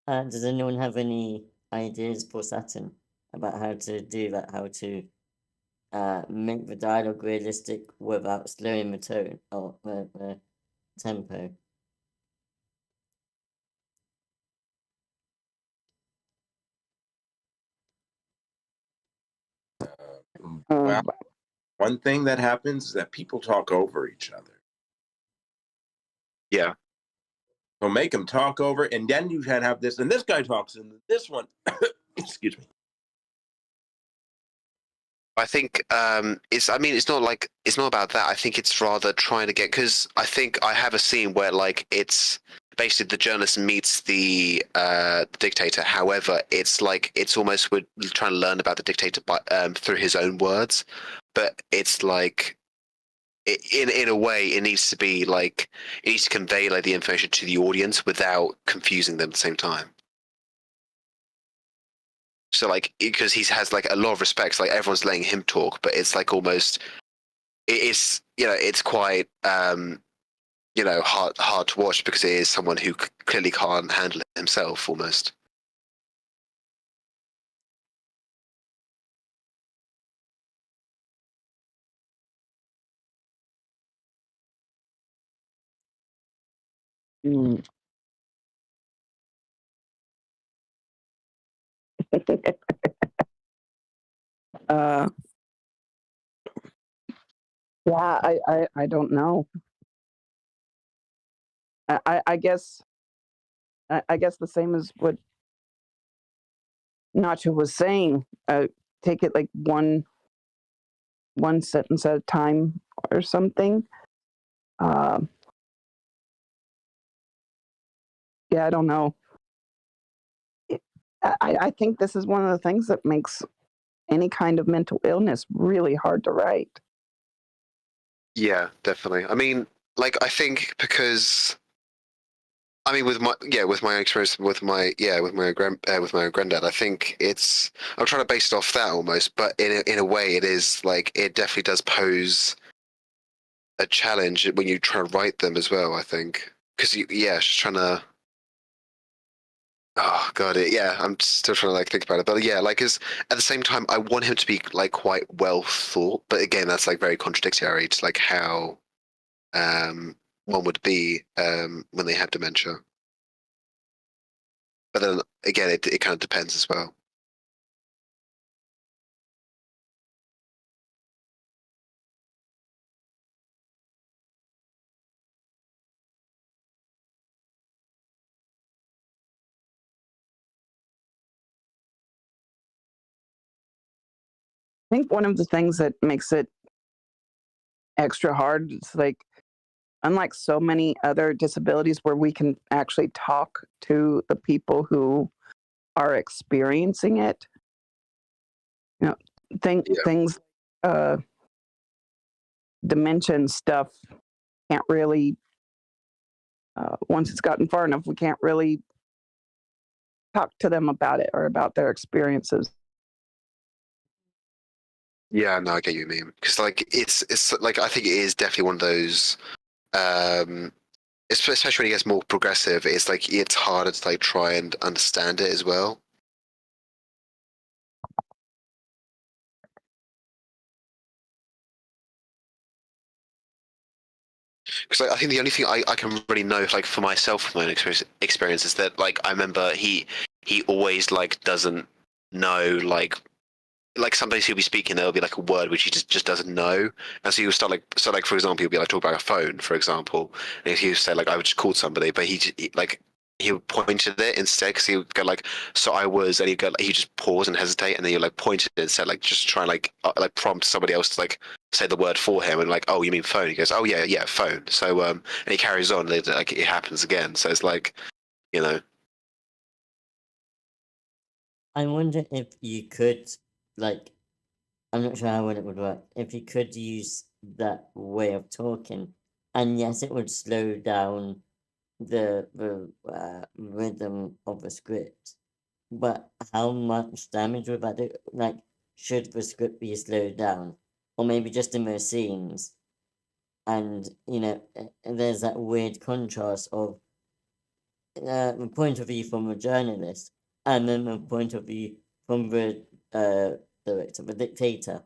Does anyone have any ideas for Saturn about how to do that? How to make the dialogue realistic without slowing the tone or the tempo? Well, one thing that happens is that people talk over each other. Yeah. So make them talk over, and then you can have this, and this guy talks, and this one. Excuse me. I think it's. I mean, it's not about that. I think it's rather trying to get, because I think I have a scene where like it's basically the journalist meets the dictator. However, it's like it's almost we're trying to learn about the dictator by through his own words, but it's like in a way it needs to be like it needs to convey like the information to the audience without confusing them at the same time. So like because he has like a lot of respect, like everyone's letting him talk, but it's like almost it's it's quite hard to watch, because it is someone who clearly can't handle it himself almost. Mm. uh, yeah, I don't know. I guess the same as what Nacho was saying. Take it like one sentence at a time or something. Yeah, I don't know. I think this is one of the things that makes any kind of mental illness really hard to write. Yeah, definitely. I mean, like I think because I mean with my experience with my granddad, I think I'm trying to base it off that almost, but in a way it is like it definitely does pose a challenge when you try to write them as well, I think, because just trying to. Oh god, I'm still trying to like think about it, but yeah, like is at the same time I want him to be like quite well thought, but again that's like very contradictory to like how one would be when they have dementia. But then again, it kind of depends as well. I think one of the things that makes it extra hard is like, unlike so many other disabilities where we can actually talk to the people who are experiencing it, things dementia and stuff, can't really, once it's gotten far enough, we can't really talk to them about it or about their experiences. Yeah, no, I get you mean, because like it's like I think it is definitely one of those, especially when it gets more progressive. It's like it's harder to like try and understand it as well. Because like, I think the only thing I can really know, like for myself, from my own experience, is that like I remember he always like doesn't know like sometimes he'll be speaking, there'll be like a word which he just doesn't know, and so he'll start like for example he'll be like talking about a phone, for example, and he'll say like I would just call somebody, but he would point at it instead, because he would go like, so I was, and he'd go like, he just pause and hesitate, and then you like point at it instead, like just try and like prompt somebody else to like say the word for him, and like, oh, you mean phone? He goes, oh yeah phone. So and he carries on, and like it happens again, so it's like, you know. I wonder if you could, like, I'm not sure how well it would work, if you could use that way of talking, and yes, it would slow down the rhythm of the script, but how much damage would that do? Like, should the script be slowed down, or maybe just in those scenes? And there's that weird contrast of the point of view from a journalist, and then the point of view from the director, the dictator.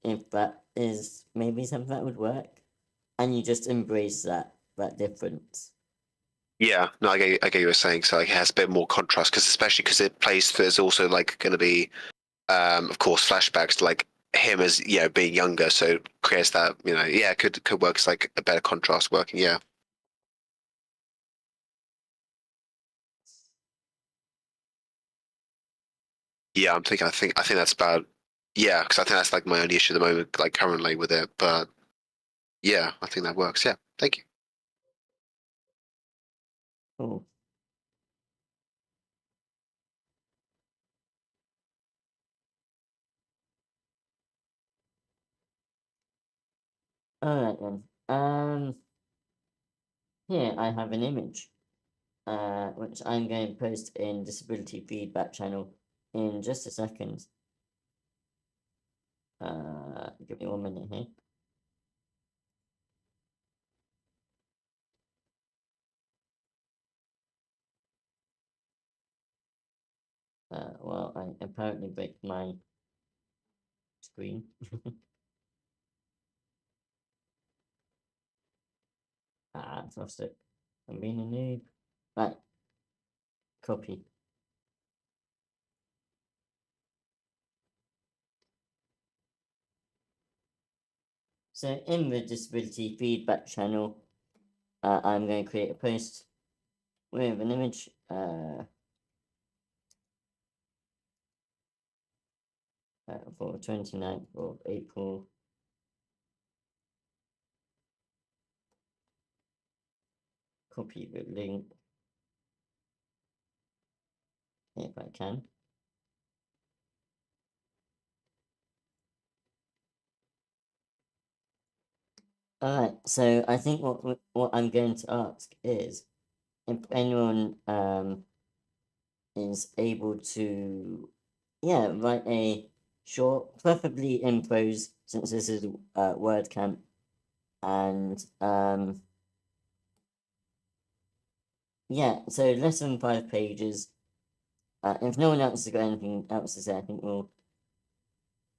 If that is maybe something that would work, and you just embrace that difference. Yeah, no, I get what you're saying. So like it has a bit more contrast, because especially because it plays. There's also like going to be, of course, flashbacks to like him as being younger. So it creates that could work as like a better contrast working. Yeah. Yeah, I think that's about. Yeah, because I think that's like my only issue at the moment, like currently with it. But yeah, I think that works. Yeah, thank you. Cool. Alright then. Here I have an image, which I'm going to post in disability feedback channel in just a second. Give me 1 minute here. Well, I apparently break my screen. I've lost it. I'm being a noob. Right. Copy. So in the disability feedback channel, I'm going to create a post with an image. For 29th of April. Copy the link if I can. Alright, so I think what I'm going to ask is if anyone is able to write a short, preferably in prose, since this is WordCamp, and so less than 5 pages. If no one else has got anything else to say, I think we'll.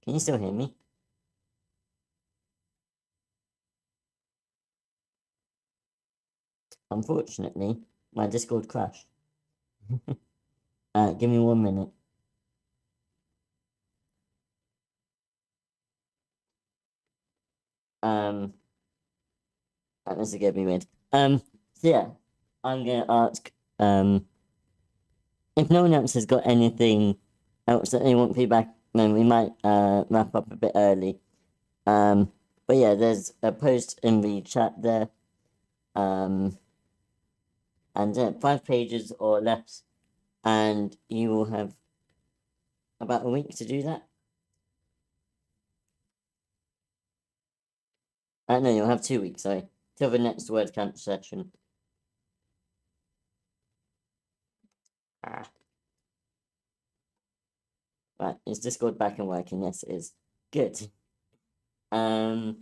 Can you still hear me? Unfortunately, my Discord crashed. Give me 1 minute. This is gonna be weird. So yeah, I'm gonna ask, if no one else has got anything else that they want feedback, then we might, wrap up a bit early. But yeah, there's a post in the chat there. And 5 pages or less, and you will have about a week to do that. No, you'll have 2 weeks, sorry. Till the next WordCamp session. Ah. Right, is Discord back and working? Yes, it is. Good. I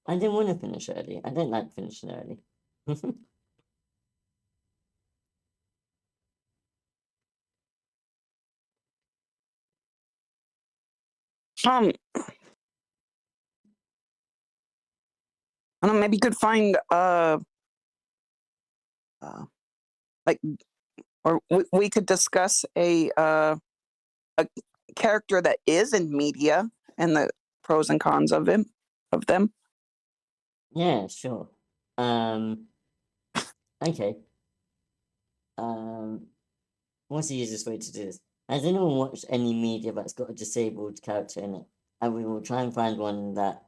didn't want to finish early. I don't like finishing early. I don't know, maybe you could find like, or we could discuss a character that is in media and the pros and cons of them. Yeah, sure. Okay. What's the easiest way to do this? Has anyone watched any media that's got a disabled character in it? And we will try and find one that,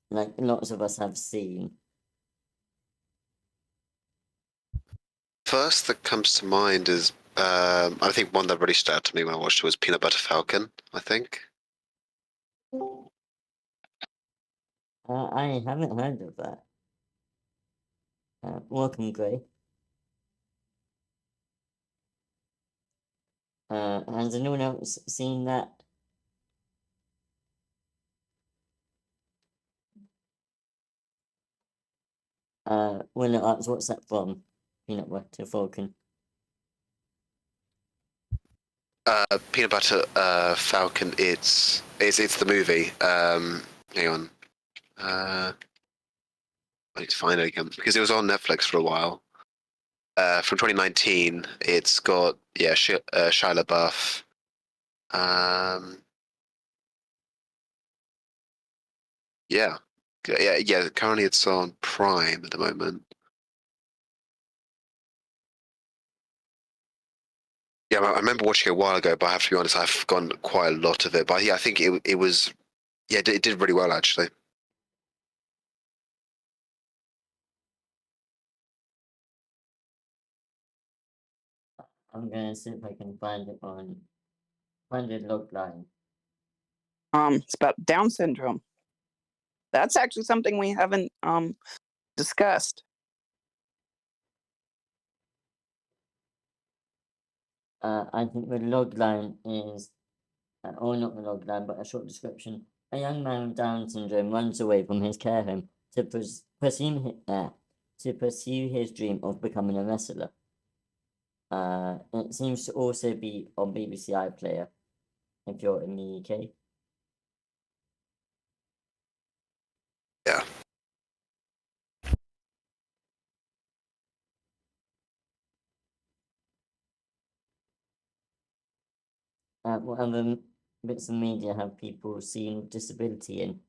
like, lots of us have seen. First that comes to mind is I think one that really stood out to me when I watched it was Peanut Butter Falcon, I think. I haven't heard of that. Welcome, Gray. Has anyone else seen that? When it asks what's that from? Peanut Butter Falcon. Peanut Butter Falcon. It's the movie. Hang on. I need to find it again because it was on Netflix for a while. From 2019. It's got Shia LaBeouf. Yeah. Currently, it's on Prime at the moment. Yeah, I remember watching it a while ago, but I have to be honest, I've forgotten quite a lot of it. But yeah, I think it was, it did really well actually. I'm gonna see if I can find it on logline. It's about Down syndrome. That's actually something we haven't discussed. I think the logline is, or not the logline, but a short description. A young man with Down syndrome runs away from his care home to pursue his dream of becoming a wrestler. It seems to also be on BBC iPlayer if you're in the UK. Yeah. What other bits of media have people seen disability in?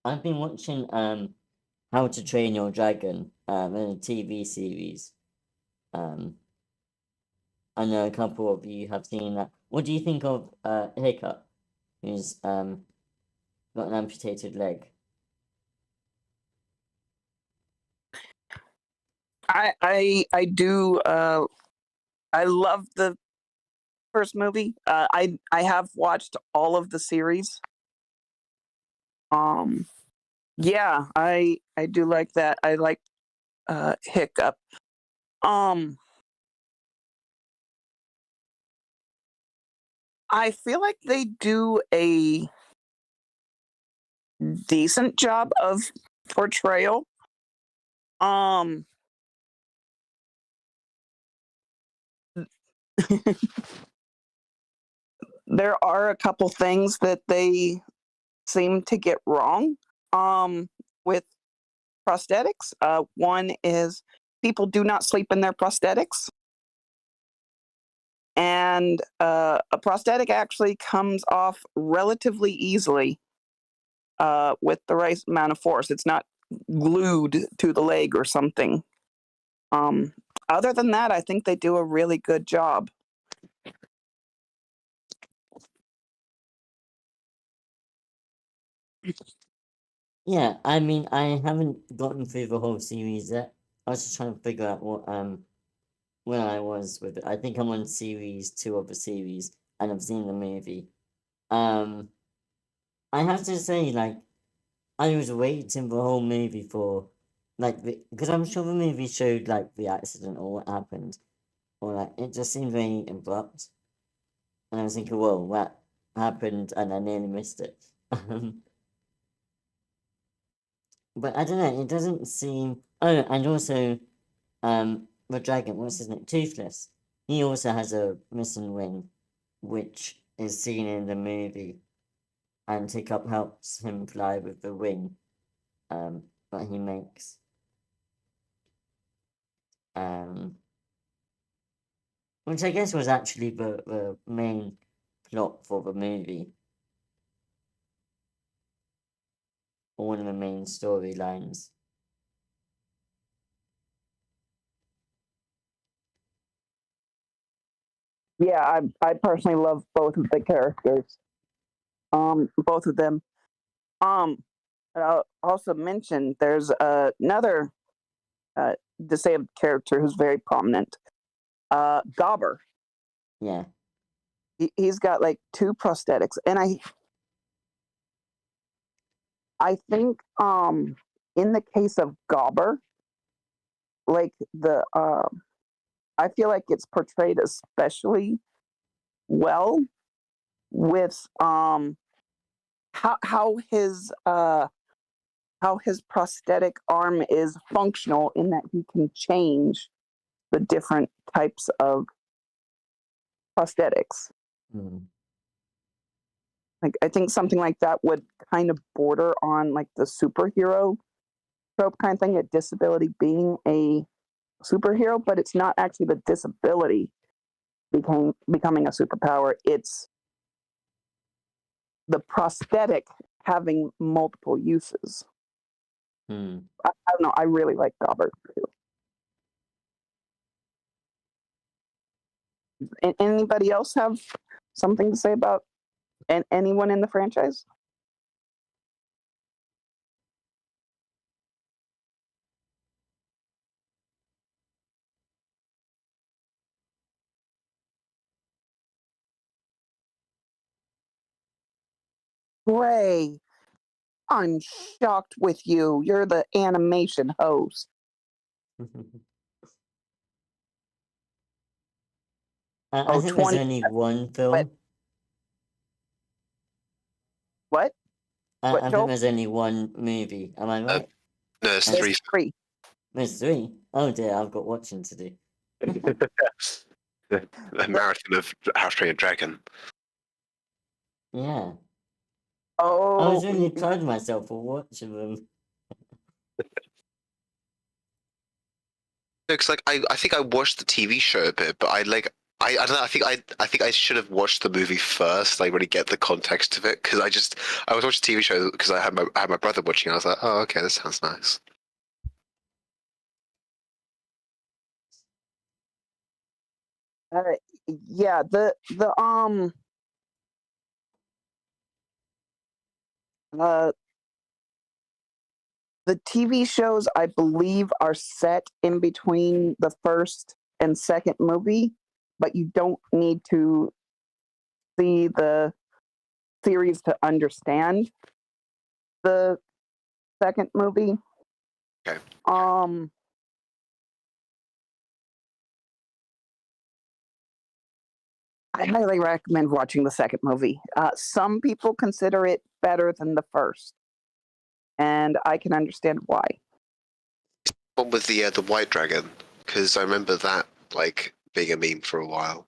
I've been watching How to Train Your Dragon, a TV series. I know a couple of you have seen that. What do you think of Hiccup, who's got an amputated leg? I do I love the first movie. I have watched all of the series. Yeah, I do like that. I like Hiccup. I feel like they do a decent job of portrayal. There are a couple things that they seem to get wrong with prosthetics. One is people do not sleep in their prosthetics. And a prosthetic actually comes off relatively easily with the right amount of force. It's not glued to the leg or something. Other than that, I think they do a really good job. Yeah, I mean, I haven't gotten through the whole series yet. I was just trying to figure out where I was with it. I think I'm on series 2 of the series, and I've seen the movie. I have to say, like, I was waiting the whole movie for, like, because I'm sure the movie showed, like, the accident or what happened, or, like, it just seemed very abrupt. And I was thinking, whoa, that happened, and I nearly missed it. But I don't know, it doesn't seem. Oh, and also, the dragon, what's his name? Toothless. He also has a missing wing, which is seen in the movie, and Hiccup helps him fly with the wing, that he makes. Which I guess was actually the main plot for the movie, or one of the main storylines. Yeah, I personally love both of the characters. Both of them. I'll also mention there's another disabled character who's very prominent. Gobber. Yeah. He's got like 2 prosthetics, and I think in the case of Gobber, like I feel like it's portrayed especially well with how his prosthetic arm is functional in that he can change the different types of prosthetics. Like, I think something like that would kind of border on like the superhero trope kind of thing, a disability being a superhero, but it's not actually the disability becoming a superpower. It's the prosthetic having multiple uses. I don't know. I really like Gobert too. Anybody else have something to say about anyone in the franchise? Ray, I'm shocked with you. You're the animation host. I think there's only one film. What? I think there's only one movie. Am I right? No, it's There's 3. There's 3. Oh dear, I've got watching to do. A marathon of How to Train Your Dragon. Yeah. Oh, I was really proud of myself for watching them. Because like I think I watched the TV show a bit, but I don't know. I think I should have watched the movie first, like really get the context of it. Because I was watching the TV show because I had my brother watching. I was like, oh, okay, this sounds nice. Yeah, the TV shows, I believe, are set in between the first and second movie, but you don't need to see the series to understand the second movie. Okay. I highly recommend watching the second movie. Some people consider it better than the first, and I can understand why. One with the white dragon, because I remember that like being a meme for a while.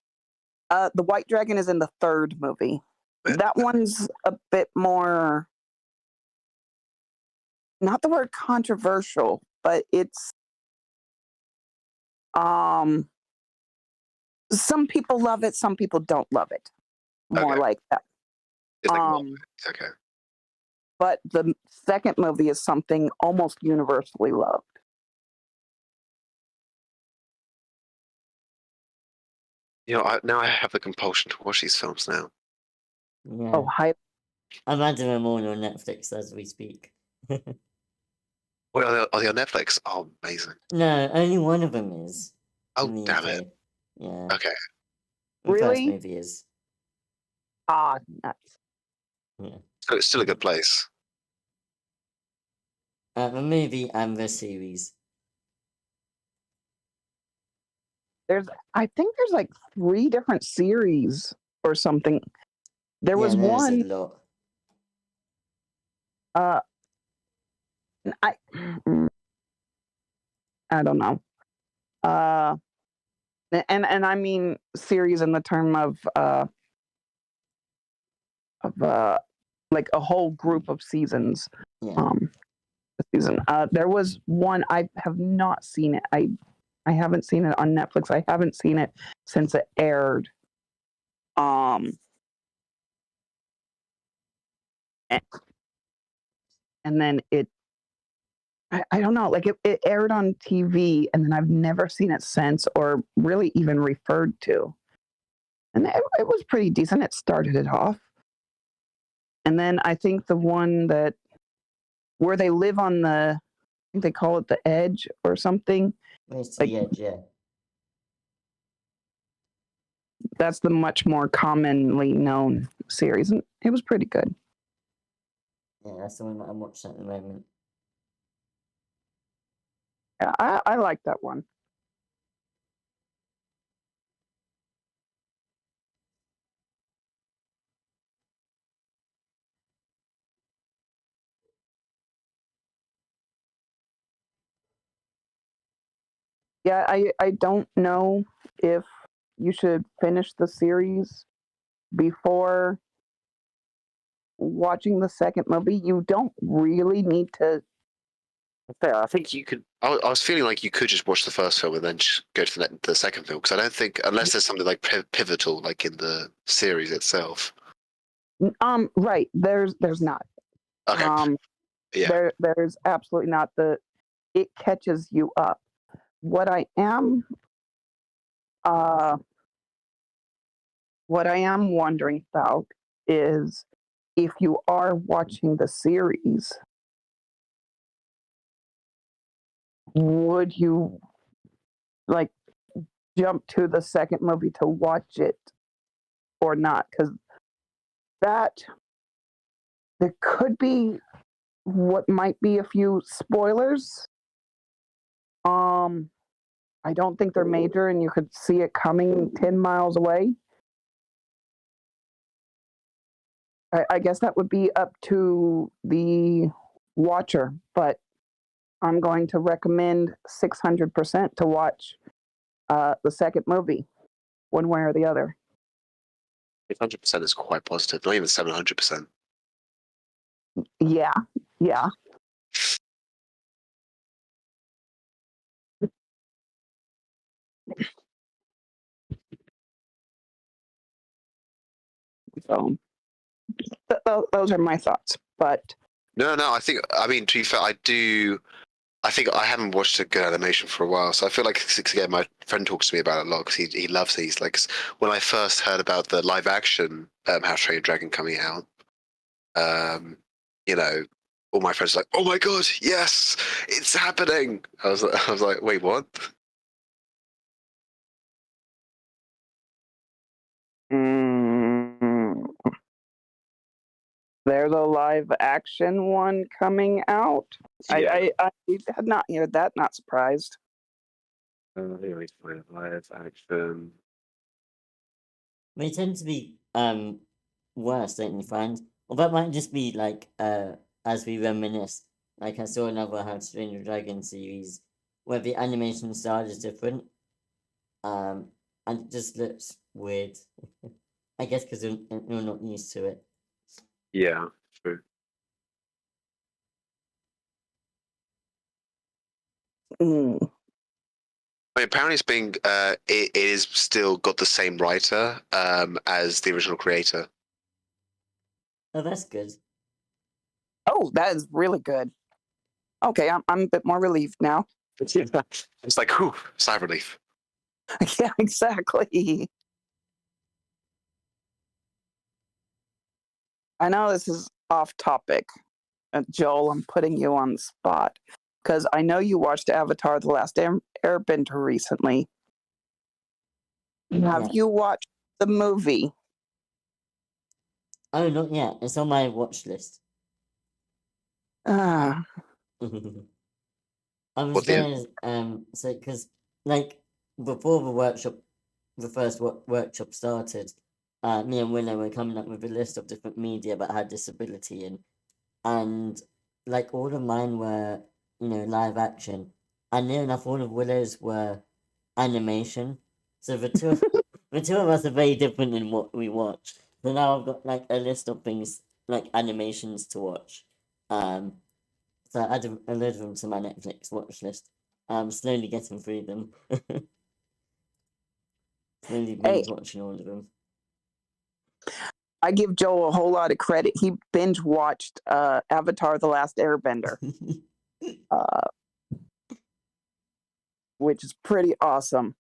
The White Dragon is in the third movie. That one's a bit more, not the word controversial, but it's some people love it, some people don't love it. More Okay. like that. It's like okay. But the second movie is something almost universally loved. You know, now I have the compulsion to watch these films now. Yeah. Oh, hi. I'm adding them all on Netflix as we speak. Wait, are they on Netflix? Oh, amazing. No, only one of them is. Oh, in the damn UK. it. Yeah. Okay. The first Really? movie is. Ah, nuts. Yeah. So it's still a good place. The movie and the series. I think there's like 3 different series or something. There was yeah, there's one. a lot. I I don't know. And I mean series in the term of like a whole group of seasons. Yeah. Season. There was one I have not seen it. I haven't seen it on Netflix. I haven't seen it since it aired. And then I don't know, like it aired on TV and then I've never seen it since or really even referred to. And it was pretty decent. It started it off. And then I think the one that where they live on I think they call it the edge or something. Race to Like- the Edge, yeah. That's the much more commonly known series. And it was pretty good. Yeah, that's the one that I'm watching at the moment. Yeah, I like that one. Yeah, I don't know if you should finish the series before watching the second movie. You don't really need to. Fair. I think you could. I was feeling like you could just watch the first film and then just go to the second film because I don't think unless there's something like pivotal like in the series itself. Right. There's not. Okay. Yeah. There's absolutely not. It catches you up. What I am wondering about is if you are watching the series, would you like jump to the second movie to watch it or not? Because that there could be what might be a few spoilers. I don't think they're major, and you could see it coming 10 miles away. I guess that would be up to the watcher, but I'm going to recommend 600% to watch the second movie, one way or the other. 100% is quite positive. Not even 700%. Yeah. So those are my thoughts. But No. I mean, to be fair, I do. I think I haven't watched a good animation for a while, so I feel like again, my friend talks to me about it a lot because he loves these. Like when I first heard about the live action How to Train Your Dragon coming out, you know, all my friends were like, "Oh my god, yes, it's happening!" I was like, "Wait, what?" there's a live action one coming out. Yeah. I had not heard that. Not surprised. Here we find live action. They tend to be worse, don't you find? Or that might just be like as we reminisce. Like I saw another How to Train Your Dragon series where the animation style is different. And it just looks weird. I guess because you're not used to it. Yeah, true. Mm. I mean, apparently it's being it is still got the same writer as the original creator. Oh, that's good. Oh, that is really good. Okay, I'm a bit more relieved now. It's like, whew, sigh of relief. Yeah, exactly. I know this is off topic. Joel, I'm putting you on the spot because I know you watched Avatar: The Last Airbender recently. Have Yeah. you watched the movie? Oh, not yet. It's on my watch list. Ah, I was What the- gonna so because like before the first workshop started, me and Willow were coming up with a list of different media that had disability in, and like all of mine were live action, and near enough all of Willow's were animation. So the two of us are very different in what we watch. So now I've got like a list of things like animations to watch. So I added a load of them to my Netflix watch list. I'm slowly getting through them. Slowly hey, binge watching all of them. I give Joel a whole lot of credit. He binge watched Avatar: The Last Airbender, which is pretty awesome.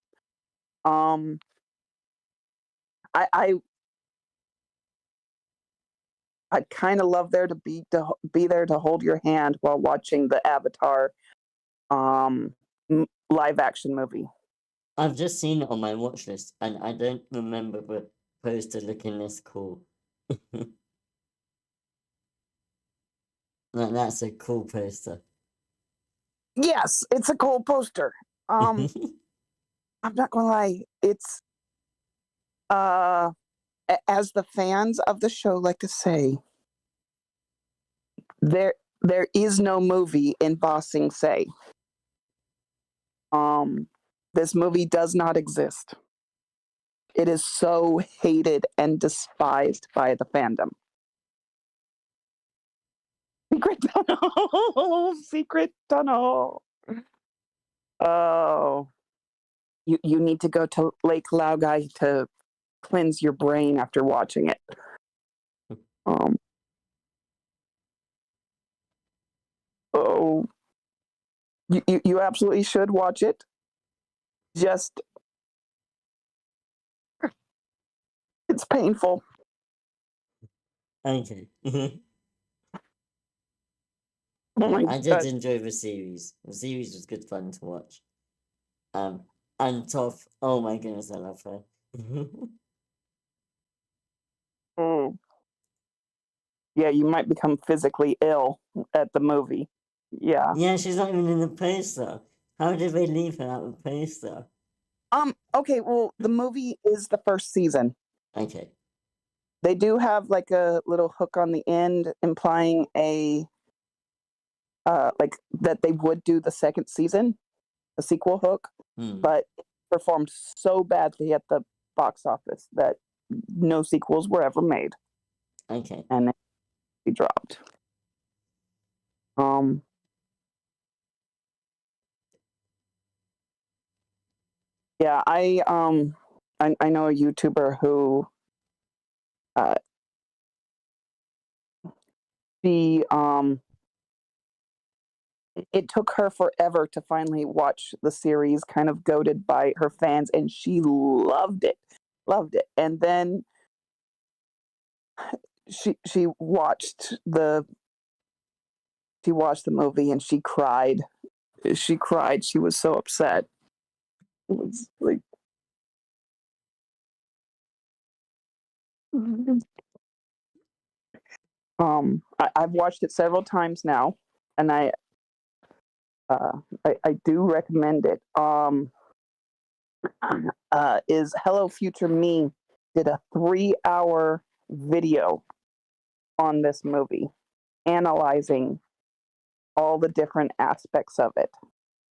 I'd kind of love there to be there to hold your hand while watching the Avatar live action movie. I've just seen it on my watch list, and I don't remember the poster looking this cool. That's a cool poster. Yes, it's a cool poster. I'm not gonna lie, it's as the fans of the show like to say, there is no movie in Ba Sing Se. This movie does not exist. It is so hated and despised by the fandom. Secret tunnel, secret tunnel. Oh, you need to go to Lake Laogai to cleanse your brain after watching it. Oh, you absolutely should watch it. Just, it's painful. Okay. Oh my I did God. enjoy the series. The series was good fun to watch. And Toph, oh my goodness, I love her. Oh. Yeah, you might become physically ill at the movie. Yeah. Yeah, she's not even in the poster. How did they leave her out of the poster? Okay, well, the movie is the first season. Okay. They do have like a little hook on the end implying like that they would do the second season, a sequel hook, but it performed so badly at the box office that no sequels were ever made. Okay. And they dropped. Yeah, I know a YouTuber who she it took her forever to finally watch the series, kind of goaded by her fans, and she loved it. And then she watched the movie and she cried. She was so upset. It was like I've watched it several times now, and I do recommend it. Is Hello Future Me did a 3-hour video on this movie, analyzing all the different aspects of it.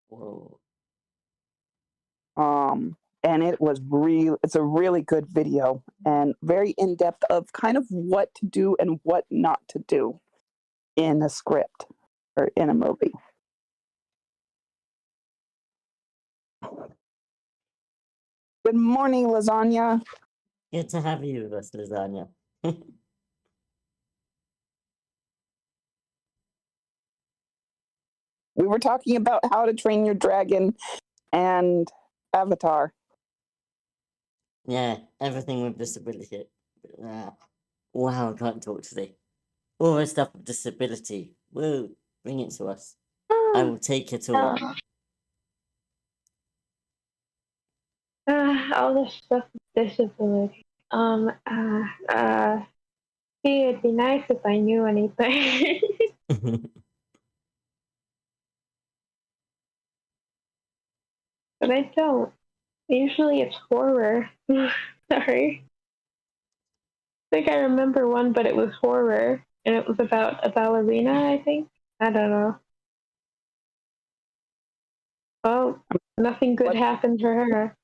Whoa. And it's a really good video and very in-depth of kind of what to do and what not to do in a script or in a movie. Good morning, Lasagna. Good to have you with us, Lasagna. We were talking about How to Train Your Dragon and Avatar. Yeah, everything with disability. Wow, I can't talk today. All the stuff with disability. Woo, bring it to us. I will take it all. all this stuff with disability. See, it'd be nice if I knew anything. But I don't. Usually it's horror. Sorry. I think I remember one, but it was horror. And it was about a ballerina, I think. I don't know. Oh, nothing good What? happened for her.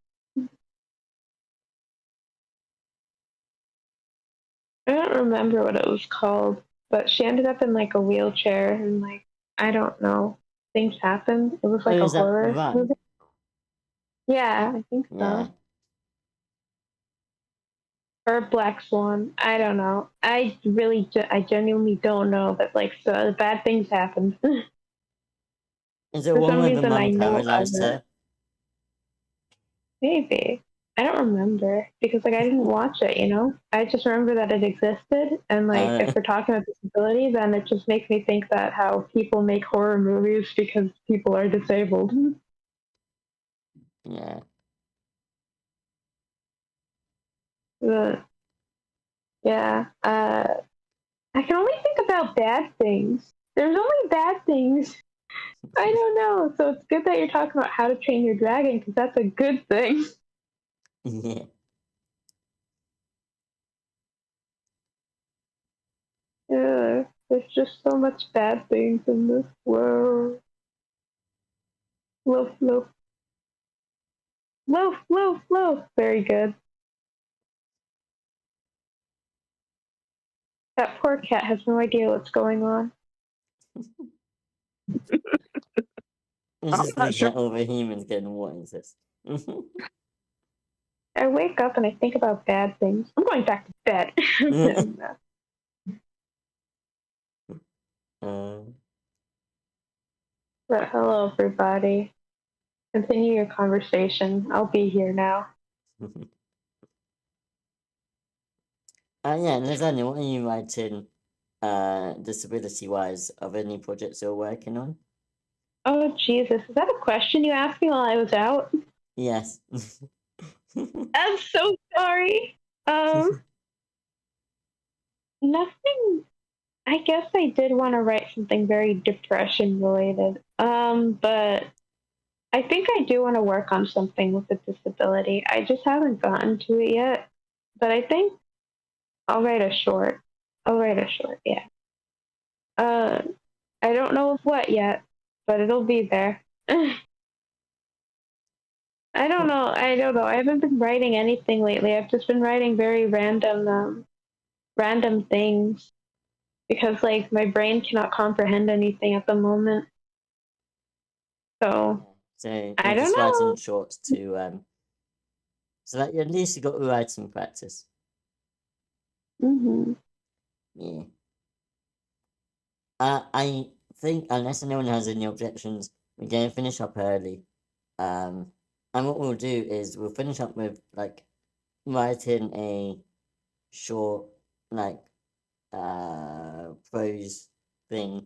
I don't remember what it was called, but she ended up in like a wheelchair and like, I don't know. Things happened. It was like Oh, a is that horror Run? movie. Yeah, I think Yeah. so. Or Black Swan. I don't know. I really, I genuinely don't know, but like, so bad things happened. Is it For one some where the reason, I mum know of paralyzed it. her? Maybe. I don't remember because like I didn't watch it, you know? I just remember that it existed and like if we're talking about disability, then it just makes me think that how people make horror movies because people are disabled. Yeah. Yeah. I can only think about bad things. There's only bad things. I don't know. So it's good that you're talking about How to Train Your Dragon because that's a good thing. Yeah. Yeah, there's just so much bad things in this world. Loaf, loaf. Loaf, loaf, loaf. Very good. That poor cat has no idea what's going on. It's I'm just not thinking sure. that all the humans getting what is this? I wake up and I think about bad things. I'm going back to bed. But hello, everybody. Continue your conversation. I'll be here now. Yeah, Nathaniel, what are you writing disability-wise of any projects you're working on? Oh, Jesus. Is that a question you asked me while I was out? Yes. I'm so sorry. Nothing. I guess I did want to write something very depression related. But I think I do want to work on something with a disability. I just haven't gotten to it yet. But I think I'll write a short. Yeah. I don't know of what yet, but it'll be there. I don't know. I haven't been writing anything lately. I've just been writing very random things because like my brain cannot comprehend anything at the moment. So So I you're don't just writing know. shorts to so that at least you got writing practice. Mm-hmm. Yeah. I think unless anyone has any objections, we're gonna finish up early. And what we'll do is we'll finish up with like writing a short like prose thing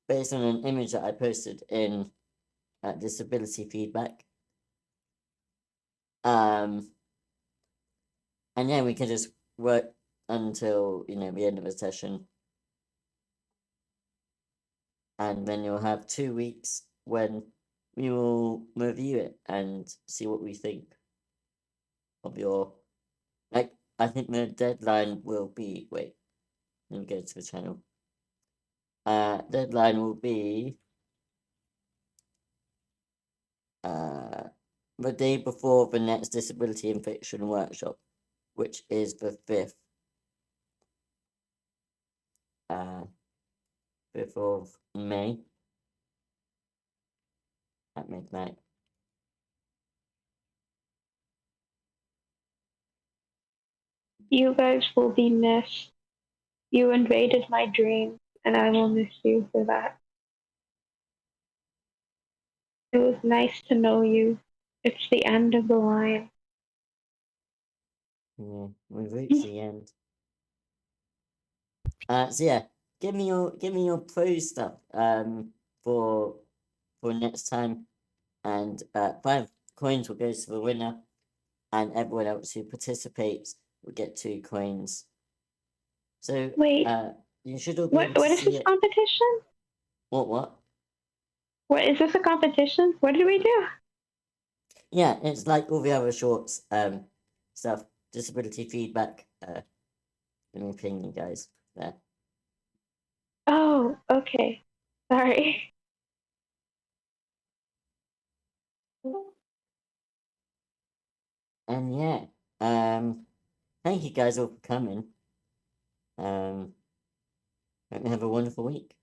based on an image that I posted in disability feedback. And yeah, we can just work until the end of the session, and then you'll have 2 weeks when we will review it and see what we think of your like. I think the deadline will be let me go to the channel. Deadline will be the day before the next disability and fiction workshop, which is the 5th. 5th of May at midnight. You guys will be missed. You invaded my dreams, and I will miss you for that. It was nice to know you. It's the end of the line. Yeah, we've reached the end. So yeah, give me your prose stuff for next time, and 5 coins will go to the winner, and everyone else who participates will get 2 coins. So Wait, you should all be able what to is see this it. competition? What? What is this a competition? What did we do? Yeah, it's like all the other shorts stuff. Disability feedback. Let me ping you guys there. Oh, okay. Sorry. And yeah, thank you guys all for coming. Hope you have a wonderful week.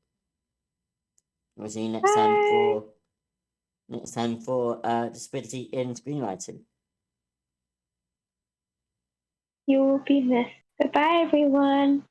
We'll see you next time for disability in screenwriting. You will be missed. Goodbye, everyone.